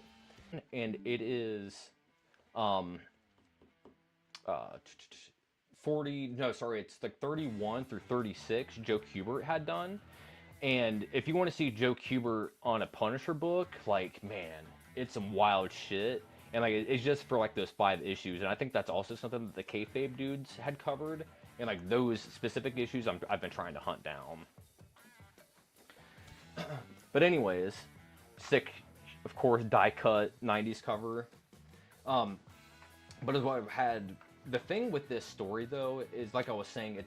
and it is it's like 31 through 36 Joe Kubert had done. And if you want to see Joe Kubert on a Punisher book, like, man, it's some wild shit. And like it's just for like those 5 issues, and I think that's also something that the kayfabe dudes had covered. And like those specific issues, I've been trying to hunt down. But anyways, sick, of course, die cut 90s cover. But as what I've had, the thing with this story though is, like I was saying,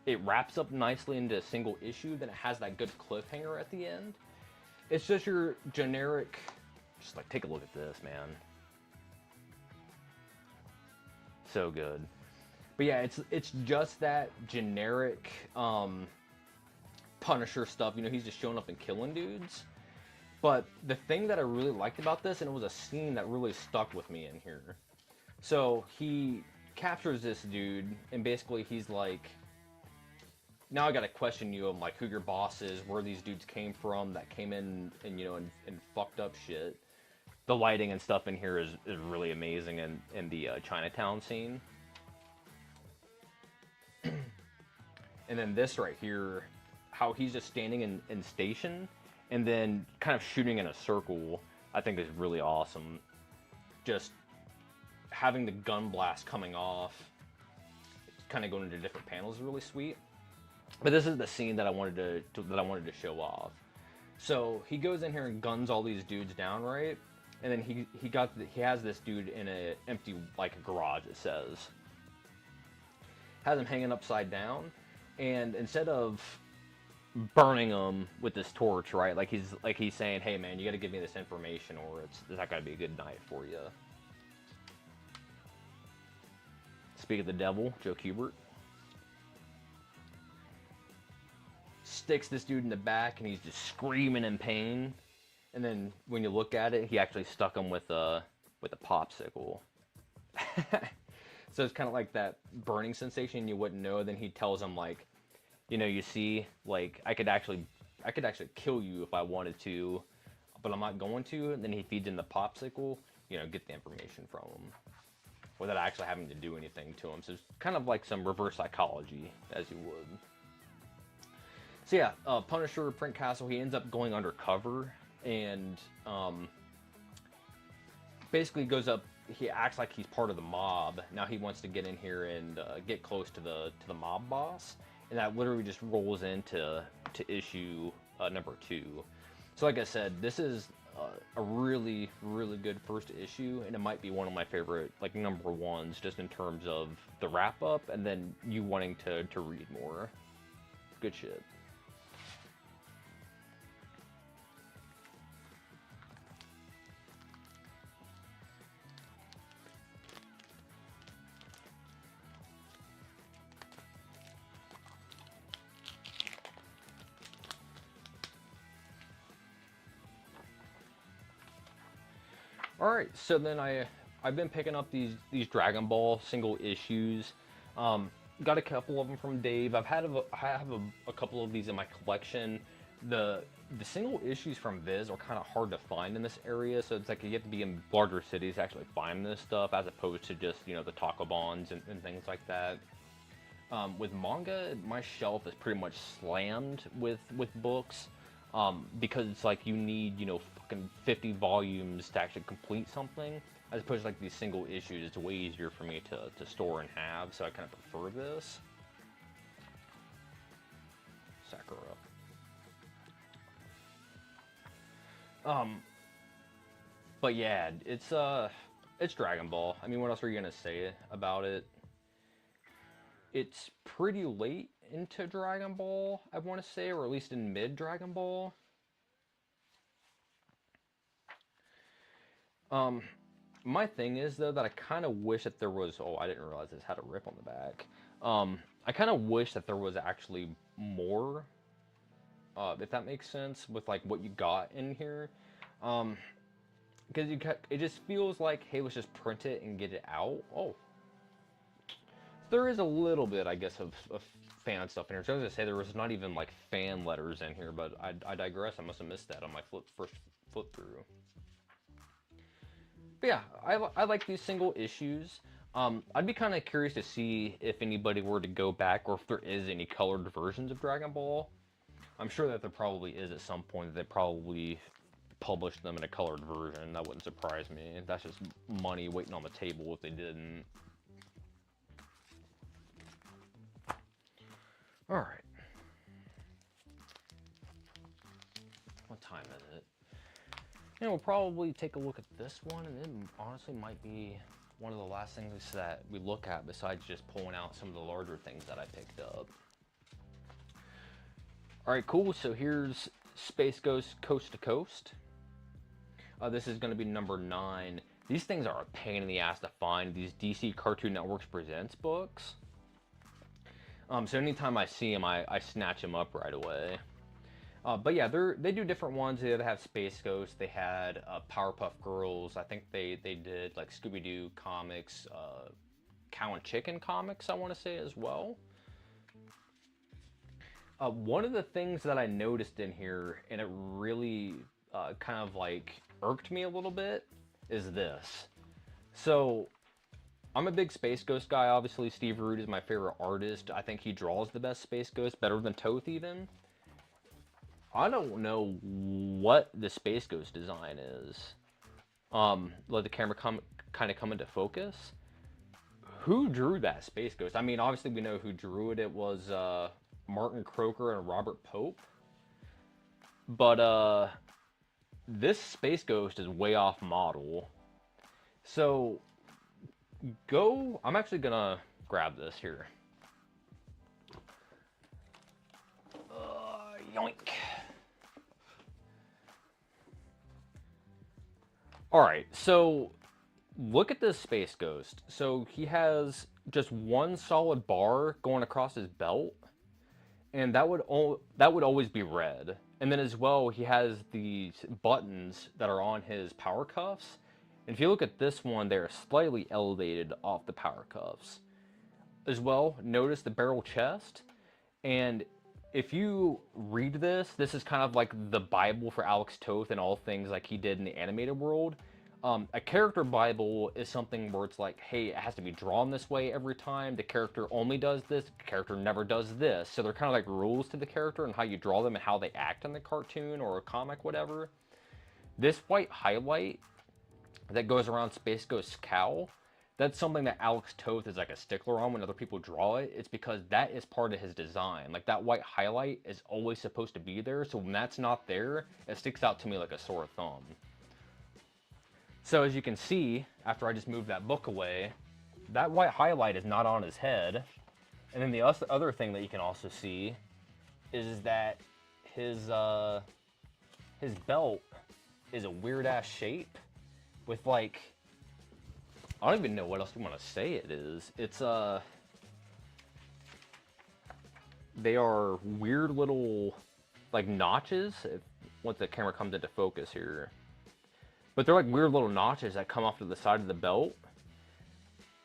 it wraps up nicely into a single issue. Then it has that good cliffhanger at the end. It's just your generic, just like take a look at this, man. So good. But yeah, it's just that generic Punisher stuff. You know, he's just showing up and killing dudes. But the thing that I really liked about this, and it was a scene that really stuck with me in here. So he captures this dude, and basically he's like, now I gotta question you of like who your boss is, where these dudes came from that came in and, you know, and fucked up shit. The lighting and stuff in here is really amazing in the Chinatown scene. And then this right here, how he's just standing in station and then kind of shooting in a circle, I think is really awesome. Just having the gun blast coming off, kind of going into different panels is really sweet. But this is the scene that I wanted to show off. So he goes in here and guns all these dudes down, right? And then he has this dude in a empty like garage, it says. Has him hanging upside down, and instead of burning him with this torch, right? Like he's saying, hey man, you got to give me this information, or it's not gonna be a good night for you. Speak of the devil, Joe Kubert sticks this dude in the back, and he's just screaming in pain. And then when you look at it, he actually stuck him with a popsicle. So it's kind of like that burning sensation you wouldn't know. Then he tells him like, you know, you see, like I could actually kill you if I wanted to, but I'm not going to. And then he feeds him the popsicle, you know, get the information from him without actually having to do anything to him. So it's kind of like some reverse psychology, as you would. So yeah, Punisher, Print Castle, he ends up going undercover. And basically goes up, he acts like he's part of the mob. Now he wants to get in here and get close to the mob boss, and that literally just rolls into issue number 2. So like I said, this is a really, really good first issue, and it might be one of my favorite, like, number ones, just in terms of the wrap up, and then you wanting to read more. Good shit. All right, so then I've been picking up these Dragon Ball single issues. Got a couple of them from Dave. I have a couple of these in my collection. The single issues from Viz are kind of hard to find in this area, so it's like you have to be in larger cities to actually find this stuff, as opposed to just, you know, the taco bonds and things like that. With manga, my shelf is pretty much slammed with books. Because it's like you need, you know, fucking 50 volumes to actually complete something, as opposed to like these single issues. It's way easier for me to store and have, so I kind of prefer this. Sakura. But yeah, it's Dragon Ball. I mean, what else are you gonna say about it? It's pretty late into Dragon Ball, I want to say, or at least in mid Dragon Ball. My thing is, though, that I kind of wish that there was, oh, I didn't realize this had a rip on the back. I kind of wish that there was actually more, if that makes sense, with like what you got in here. Because it just feels like, hey, let's just print it and get it out. Oh, there is a little bit, I guess, of fan stuff in here. So I was gonna say there was not even like fan letters in here, but I digress. I must have missed that on my first flip through. But yeah, I like these single issues. I'd be kind of curious to see if anybody were to go back, or if there is any colored versions of Dragon Ball. I'm sure that there probably is at some point. That they probably published them in a colored version. That wouldn't surprise me. That's just money waiting on the table if they didn't. All right. What time is it? And we'll probably take a look at this one, and it honestly might be one of the last things that we look at, besides just pulling out some of the larger things that I picked up. All right, cool. So here's Space Ghost Coast to Coast. This is going to be number 9. These things are a pain in the ass to find. These DC Cartoon Networks Presents books. So anytime I see them, I snatch them up right away. But yeah, they do different ones. They have Space Ghost. They had Powerpuff Girls. I think they did like Scooby-Doo comics, Cow and Chicken comics, I want to say, as well. One of the things that I noticed in here, and it really kind of like irked me a little bit, is this. So I'm a big Space Ghost guy. Obviously, Steve Rude is my favorite artist. I think he draws the best Space Ghost, better than Toth even. I don't know what the Space Ghost design is. Let the camera kind of come into focus. Who drew that Space Ghost? I mean, obviously we know who drew it. It was Martin Croker and Robert Pope. But this Space Ghost is way off model. So I'm actually gonna grab this here. Yoink. Alright, so look at this Space Ghost. So he has just one solid bar going across his belt, and that would always be red. And then as well, he has these buttons that are on his power cuffs. And if you look at this one, they're slightly elevated off the power cuffs. As well, notice the barrel chest. And if you read this, this is kind of like the Bible for Alex Toth and all things like he did in the animated world. A character Bible is something where it's like, hey, it has to be drawn this way every time. The character only does this. The character never does this. So they're kind of like rules to the character and how you draw them and how they act in the cartoon or a comic, whatever. This white highlight that goes around Space Ghost's cowl, that's something that Alex Toth is like a stickler on when other people draw it. It's because that is part of his design. Like that white highlight is always supposed to be there. So when that's not there, it sticks out to me like a sore thumb. So as you can see, after I just moved that book away, that white highlight is not on his head. And then the other thing that you can also see is that his belt is a weird ass shape with like, I don't even know what else you want to say it is. It's they are weird little like notches once the camera comes into focus here. But they're like weird little notches that come off to the side of the belt.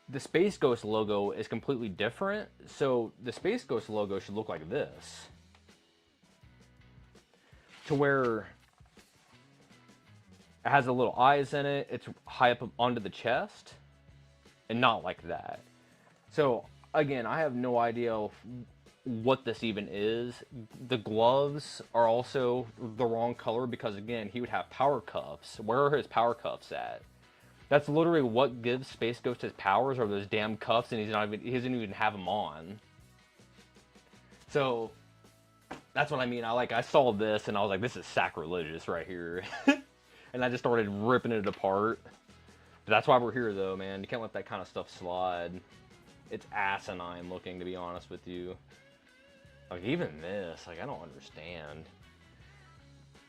The Space Ghost logo is completely different, so the Space Ghost logo should look like this. To where it has a little eyes in it, it's high up onto the chest, and not like that. So again, I have no idea what this even is. The gloves are also the wrong color because again, he would have power cuffs. Where are his power cuffs at? That's literally what gives Space Ghost his powers, are those damn cuffs, and he doesn't even have them on. So that's what I mean. I saw this and I was like, this is sacrilegious right here. And I just started ripping it apart. But that's why we're here though, man. You can't let that kind of stuff slide. It's asinine looking, to be honest with you. Like even this, like I don't understand.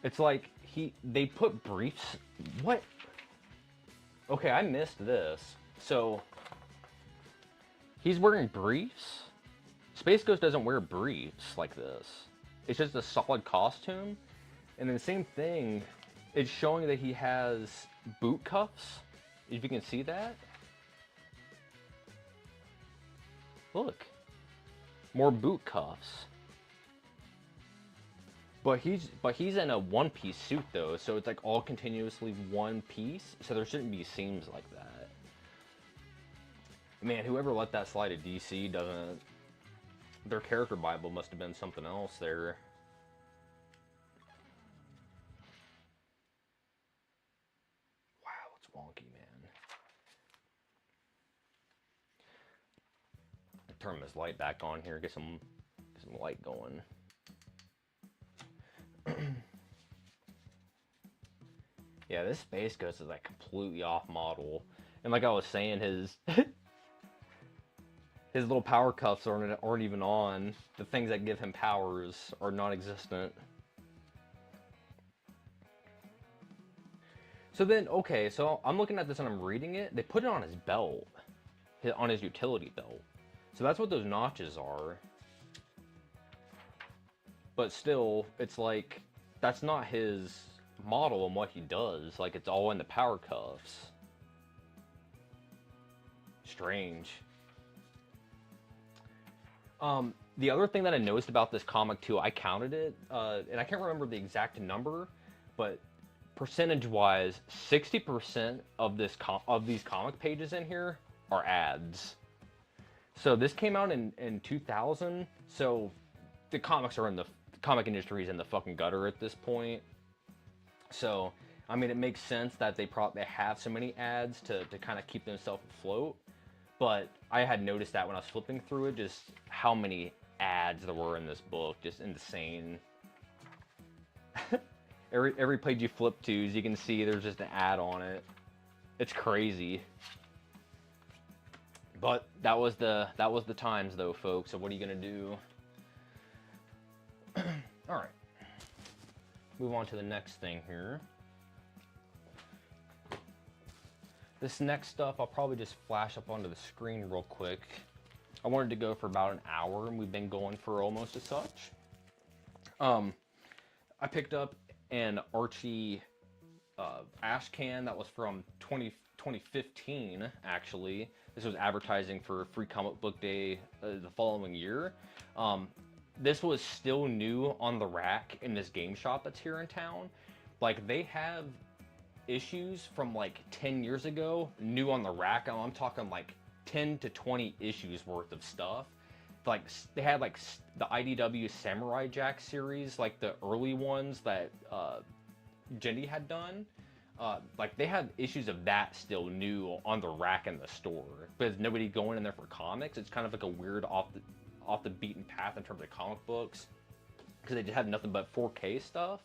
It's like they put briefs. What? Okay, I missed this. So he's wearing briefs. Space Ghost doesn't wear briefs like this. It's just a solid costume. And then the same thing, it's showing that he has boot cuffs. If you can see that. Look. More boot cuffs. But he's in a one-piece suit though, so it's like all continuously one piece, so there shouldn't be seams like that. Man, whoever let that slide at DC doesn't... Their character Bible must have been something else there. Wow, it's wonky, man. Turn this light back on here, get some light going. Yeah, this Space Ghost is like completely off model. And like I was saying, his little power cuffs aren't even on. The things that give him powers are non-existent. So then, okay, so I'm looking at this and I'm reading it. They put it on his belt, on his utility belt. So that's what those notches are. But still, it's like, that's not his model and what he does. Like, it's all in the power cuffs. Strange. The other thing that I noticed about this comic too, I counted it, and I can't remember the exact number, but percentage-wise, 60% of these comic pages in here are ads. So this came out in 2000, so the comics are in the comic industry is in the fucking gutter at this point. So I mean, it makes sense that they have so many ads to kind of keep themselves afloat. But I had noticed that when I was flipping through it, just how many ads there were in this book, just insane. every page you flip to, as you can see, there's just an ad on it. It's crazy. But that was the times though, folks. So what are you gonna do? All right. Move on to the next thing here. This next stuff, I'll probably just flash up onto the screen real quick. I wanted to go for about an hour, and we've been going for almost as such. I picked up an Archie ash can that was from 2015, actually. This was advertising for Free Comic Book Day the following year. This was still new on the rack in this game shop that's here in town. Like, they have issues from like 10 years ago new on the rack. I'm talking like 10 to 20 issues worth of stuff. Like, they had like the IDW Samurai Jack series, like the early ones that Jenny had done. Like they have issues of that still new on the rack in the store, but there's nobody going in there for comics. It's kind of like a weird off the beaten path in terms of comic books, because they just have nothing but 4K stuff,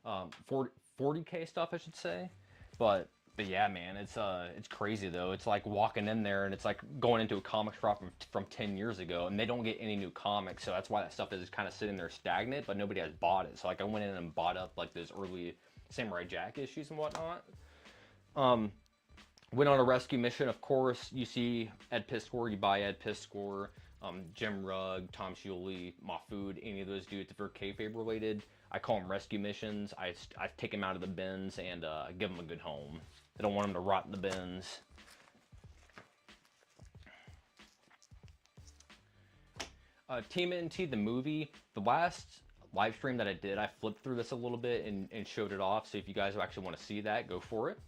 40K stuff, I should say. But yeah, man, it's crazy though. It's like walking in there and it's like going into a comic shop from 10 years ago, and they don't get any new comics, so that's why that stuff is kind of sitting there stagnant, but nobody has bought it. So like I went in and bought up like those early Samurai Jack issues and whatnot. Went on a rescue mission, of course. You see Ed Piscor, you buy Ed Piscor. Jim Rugg, Tom Scioli, Mahfood, any of those dudes, if they're kayfabe related, I call them rescue missions. I take them out of the bins and give them a good home. I don't want them to rot in the bins. TMNT, the movie, the last live stream that I did, I flipped through this a little bit and showed it off. So if you guys actually want to see that, go for it.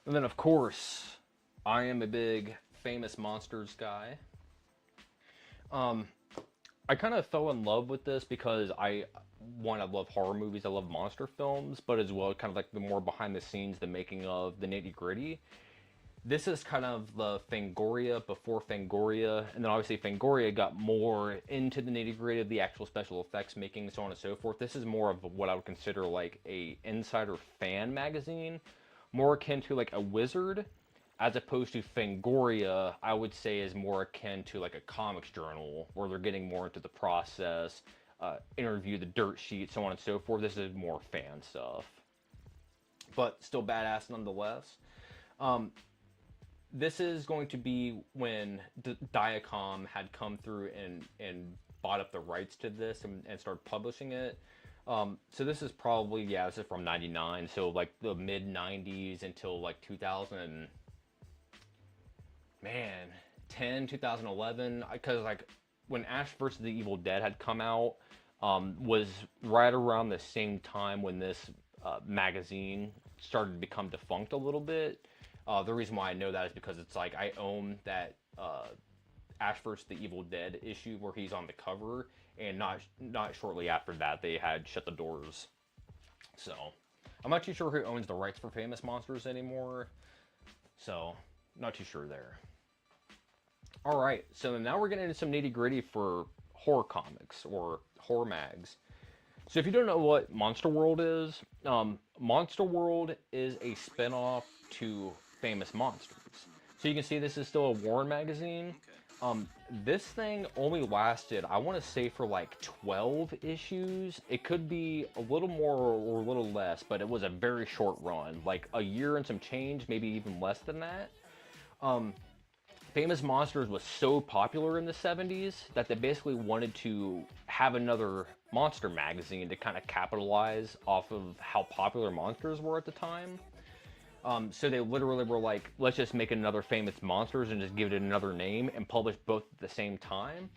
And then, of course, I am a big Famous Monsters guy. I kind of fell in love with this because I love horror movies, I love monster films, but as well, kind of like the more behind the scenes, the making of, the nitty gritty. This is kind of the Fangoria before Fangoria, and then obviously Fangoria got more into the nitty gritty of the actual special effects making, so on and so forth. This is more of what I would consider like a insider fan magazine, more akin to like a Wizard, as opposed to Fangoria, I would say is more akin to like a comics journal, where they're getting more into the process, interview the dirt sheet, so on and so forth. This is more fan stuff, but still badass nonetheless. This is going to be when Diacom had come through and bought up the rights to this and started publishing it. So this is probably, yeah, this is from 99, so like the mid 90s until like 2000, man, 10, 2011, because like when Ash vs. the Evil Dead had come out, was right around the same time when this magazine started to become defunct a little bit. The reason why I know that is because it's like I own that Ash vs. the Evil Dead issue where he's on the cover, and not shortly after that they had shut the doors. So I'm not too sure who owns the rights for Famous Monsters anymore, so not too sure there. All right, so now we're getting into some nitty gritty for horror comics or horror mags. So if you don't know what Monster World is, Monster World is a spinoff to Famous Monsters. So you can see this is still a Warren magazine. This thing only lasted, I want to say, for like 12 issues. It could be a little more or a little less, but it was a very short run, like a year and some change, maybe even less than that. Famous Monsters was so popular in the 70s that they basically wanted to have another monster magazine to kind of capitalize off of how popular monsters were at the time. So they literally were like, let's just make another Famous Monsters and just give it another name and publish both at the same time.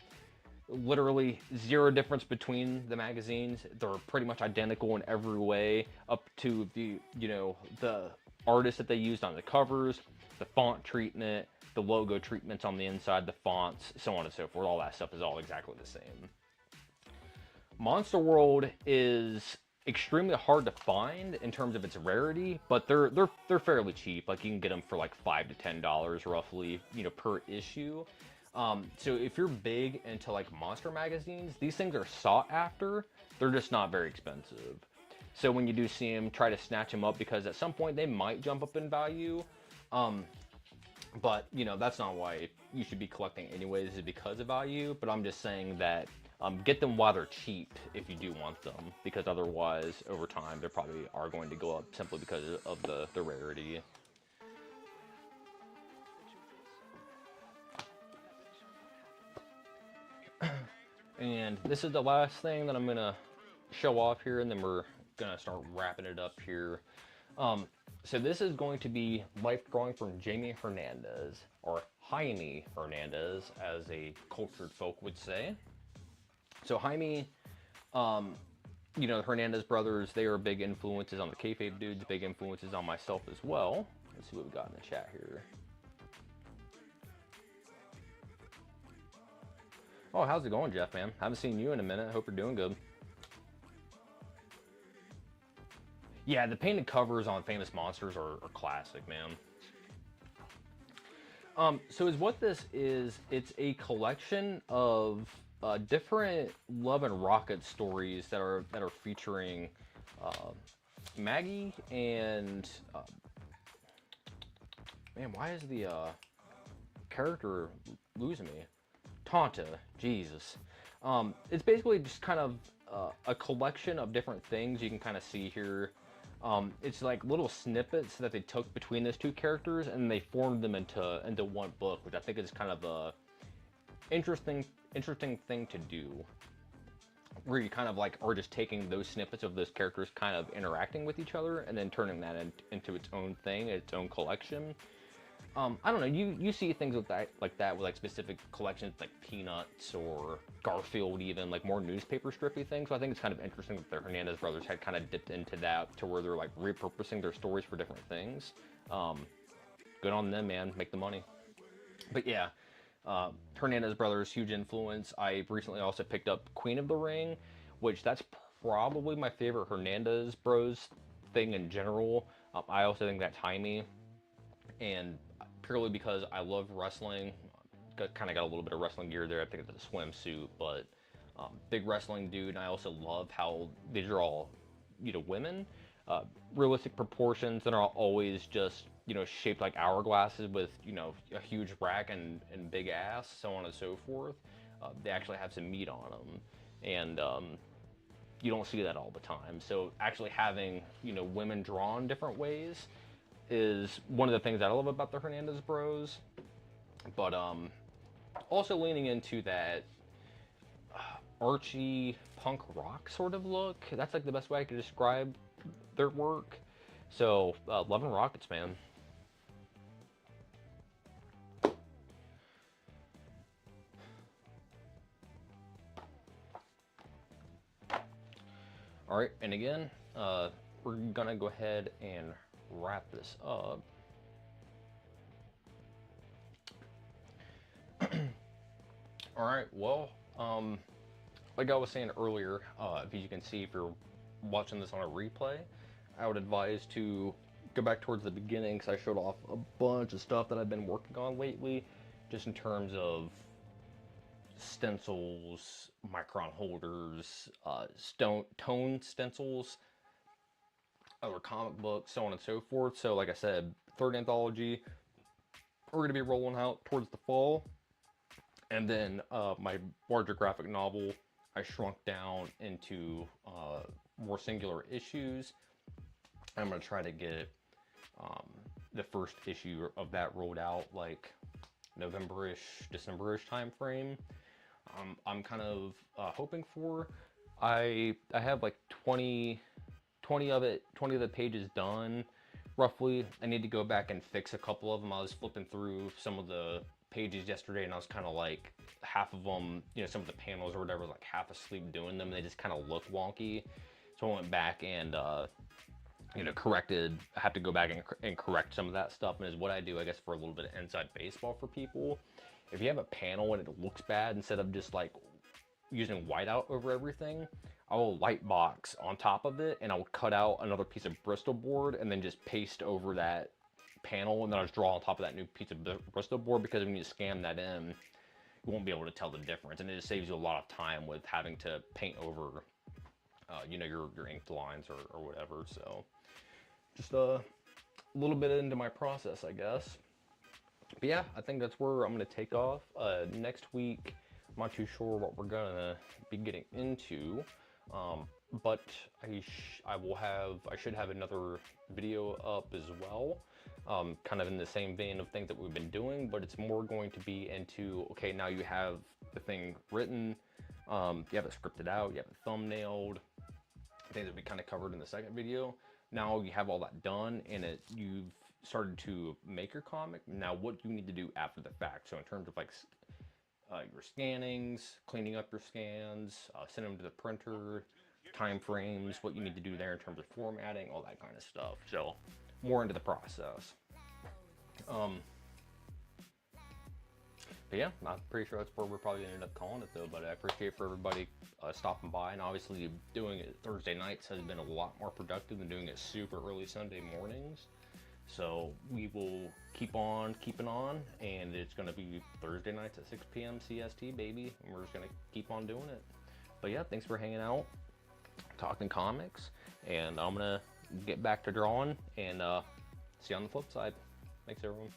Literally zero difference between the magazines. They're pretty much identical in every way, up to the, you know, the artists that they used on the covers, the font treatment, the logo treatments on the inside, the fonts, so on and so forth. All that stuff is all exactly the same. Monster World is extremely hard to find in terms of its rarity, but they're fairly cheap. Like you can get them for like $5 to $10 roughly, you know, per issue. So if you're big into like monster magazines, these things are sought after. They're just not very expensive. So when you do see them, try to snatch them up, because at some point they might jump up in value. But, you know, that's not why you should be collecting anyways, is because of value. But I'm just saying that get them while they're cheap if you do want them, because otherwise, over time, they probably are going to go up simply because of the rarity. And this is the last thing that I'm going to show off here, and then we're going to start wrapping it up here. So this is going to be life drawing from Jamie Hernandez, or Jaime Hernandez, as a cultured folk would say. So Jaime, you know, the Hernandez brothers, they are big influences on the kayfabe dudes, big influences on myself as well. Let's see what we got in the chat here. Oh, how's it going, Jeff, man? Haven't seen you in a minute. Hope you're doing good. Yeah, the painted covers on Famous Monsters are classic, man. So is what this is, it's a collection of different Love and Rocket stories that are featuring Maggie and man, why is the character losing me? Tonta, Jesus. It's basically just kind of a collection of different things you can kind of see here. It's like little snippets that they took between those two characters and they formed them into one book, which I think is kind of a interesting thing to do. Where you kind of like are just taking those snippets of those characters kind of interacting with each other and then turning that into its own thing, its own collection. I don't know, you see things with that, like with specific collections like Peanuts or Garfield, even like more newspaper strippy things. So I think it's kind of interesting that the Hernandez brothers had kind of dipped into that to where they're like repurposing their stories for different things. Good on them, man, make the money. But yeah, Hernandez brothers, huge influence. I recently also picked up Queen of the Ring, which that's probably my favorite Hernandez bros thing in general. I also think that's Jaime, and purely because I love wrestling. Kind of got a little bit of wrestling gear there. I think it's a swimsuit, but big wrestling dude. And I also love how they draw, women, realistic proportions that are always just, shaped like hourglasses with, a huge rack and big ass, so on and so forth. They actually have some meat on them, and you don't see that all the time. So actually having, women drawn different ways is one of the things that I love about the Hernandez bros. But also leaning into that Archie punk rock sort of look. That's like the best way I could describe their work. So Love and Rockets, man. All right, and again, we're gonna go ahead and wrap this up. All right, well, like I was saying earlier, if you can see, if you're watching this on a replay, I would advise to go back towards the beginning, because I showed off a bunch of stuff that I've been working on lately, just in terms of stencils, micron holders, tone stencils, other comic books, so on and so forth. So like I said, third anthology, we're going to be rolling out towards the fall. And then my larger graphic novel, I shrunk down into more singular issues. I'm going to try to get the first issue of that rolled out like November-ish, December-ish time frame. I'm kind of hoping for. I have like 20 of the pages done, roughly. I need to go back and fix a couple of them. I was flipping through some of the pages yesterday, and I was kind of like, half of them, some of the panels or whatever, like half asleep doing them. They just kind of look wonky. So I went back and, corrected. I have to go back and correct some of that stuff. And is what I do, I guess, for a little bit of inside baseball for people. If you have a panel and it looks bad, instead of just like using whiteout over everything, I will light box on top of it, and I will cut out another piece of Bristol board and then just paste over that panel, and then I'll just draw on top of that new piece of Bristol board, because when you scan that in, you won't be able to tell the difference, and it just saves you a lot of time with having to paint over, your inked lines or whatever. So just a little bit into my process, I guess. But yeah, I think that's where I'm going to take off. Next week, I'm not too sure what we're going to be getting into, but I should have another video up as well, kind of in the same vein of things that we've been doing, but it's more going to be into, okay, now you have the thing written, you have it scripted out, you have it thumbnailed, things that we kind of covered in the second video. Now you have all that done, and you've started to make your comic. Now what do you need to do after the fact? So in terms of like your scannings, cleaning up your scans, sending them to the printer, time frames, what you need to do there in terms of formatting, all that kind of stuff. So more into the process. But But yeah, I'm pretty sure that's where we're probably gonna end up calling it though. But I appreciate for everybody stopping by, and obviously doing it Thursday nights has been a lot more productive than doing it super early Sunday mornings. So we will keep on keeping on, and it's gonna be Thursday nights at 6 p.m. CST, baby, and we're just gonna keep on doing it. But yeah, thanks for hanging out, talking comics, and I'm gonna get back to drawing and see you on the flip side. Thanks everyone.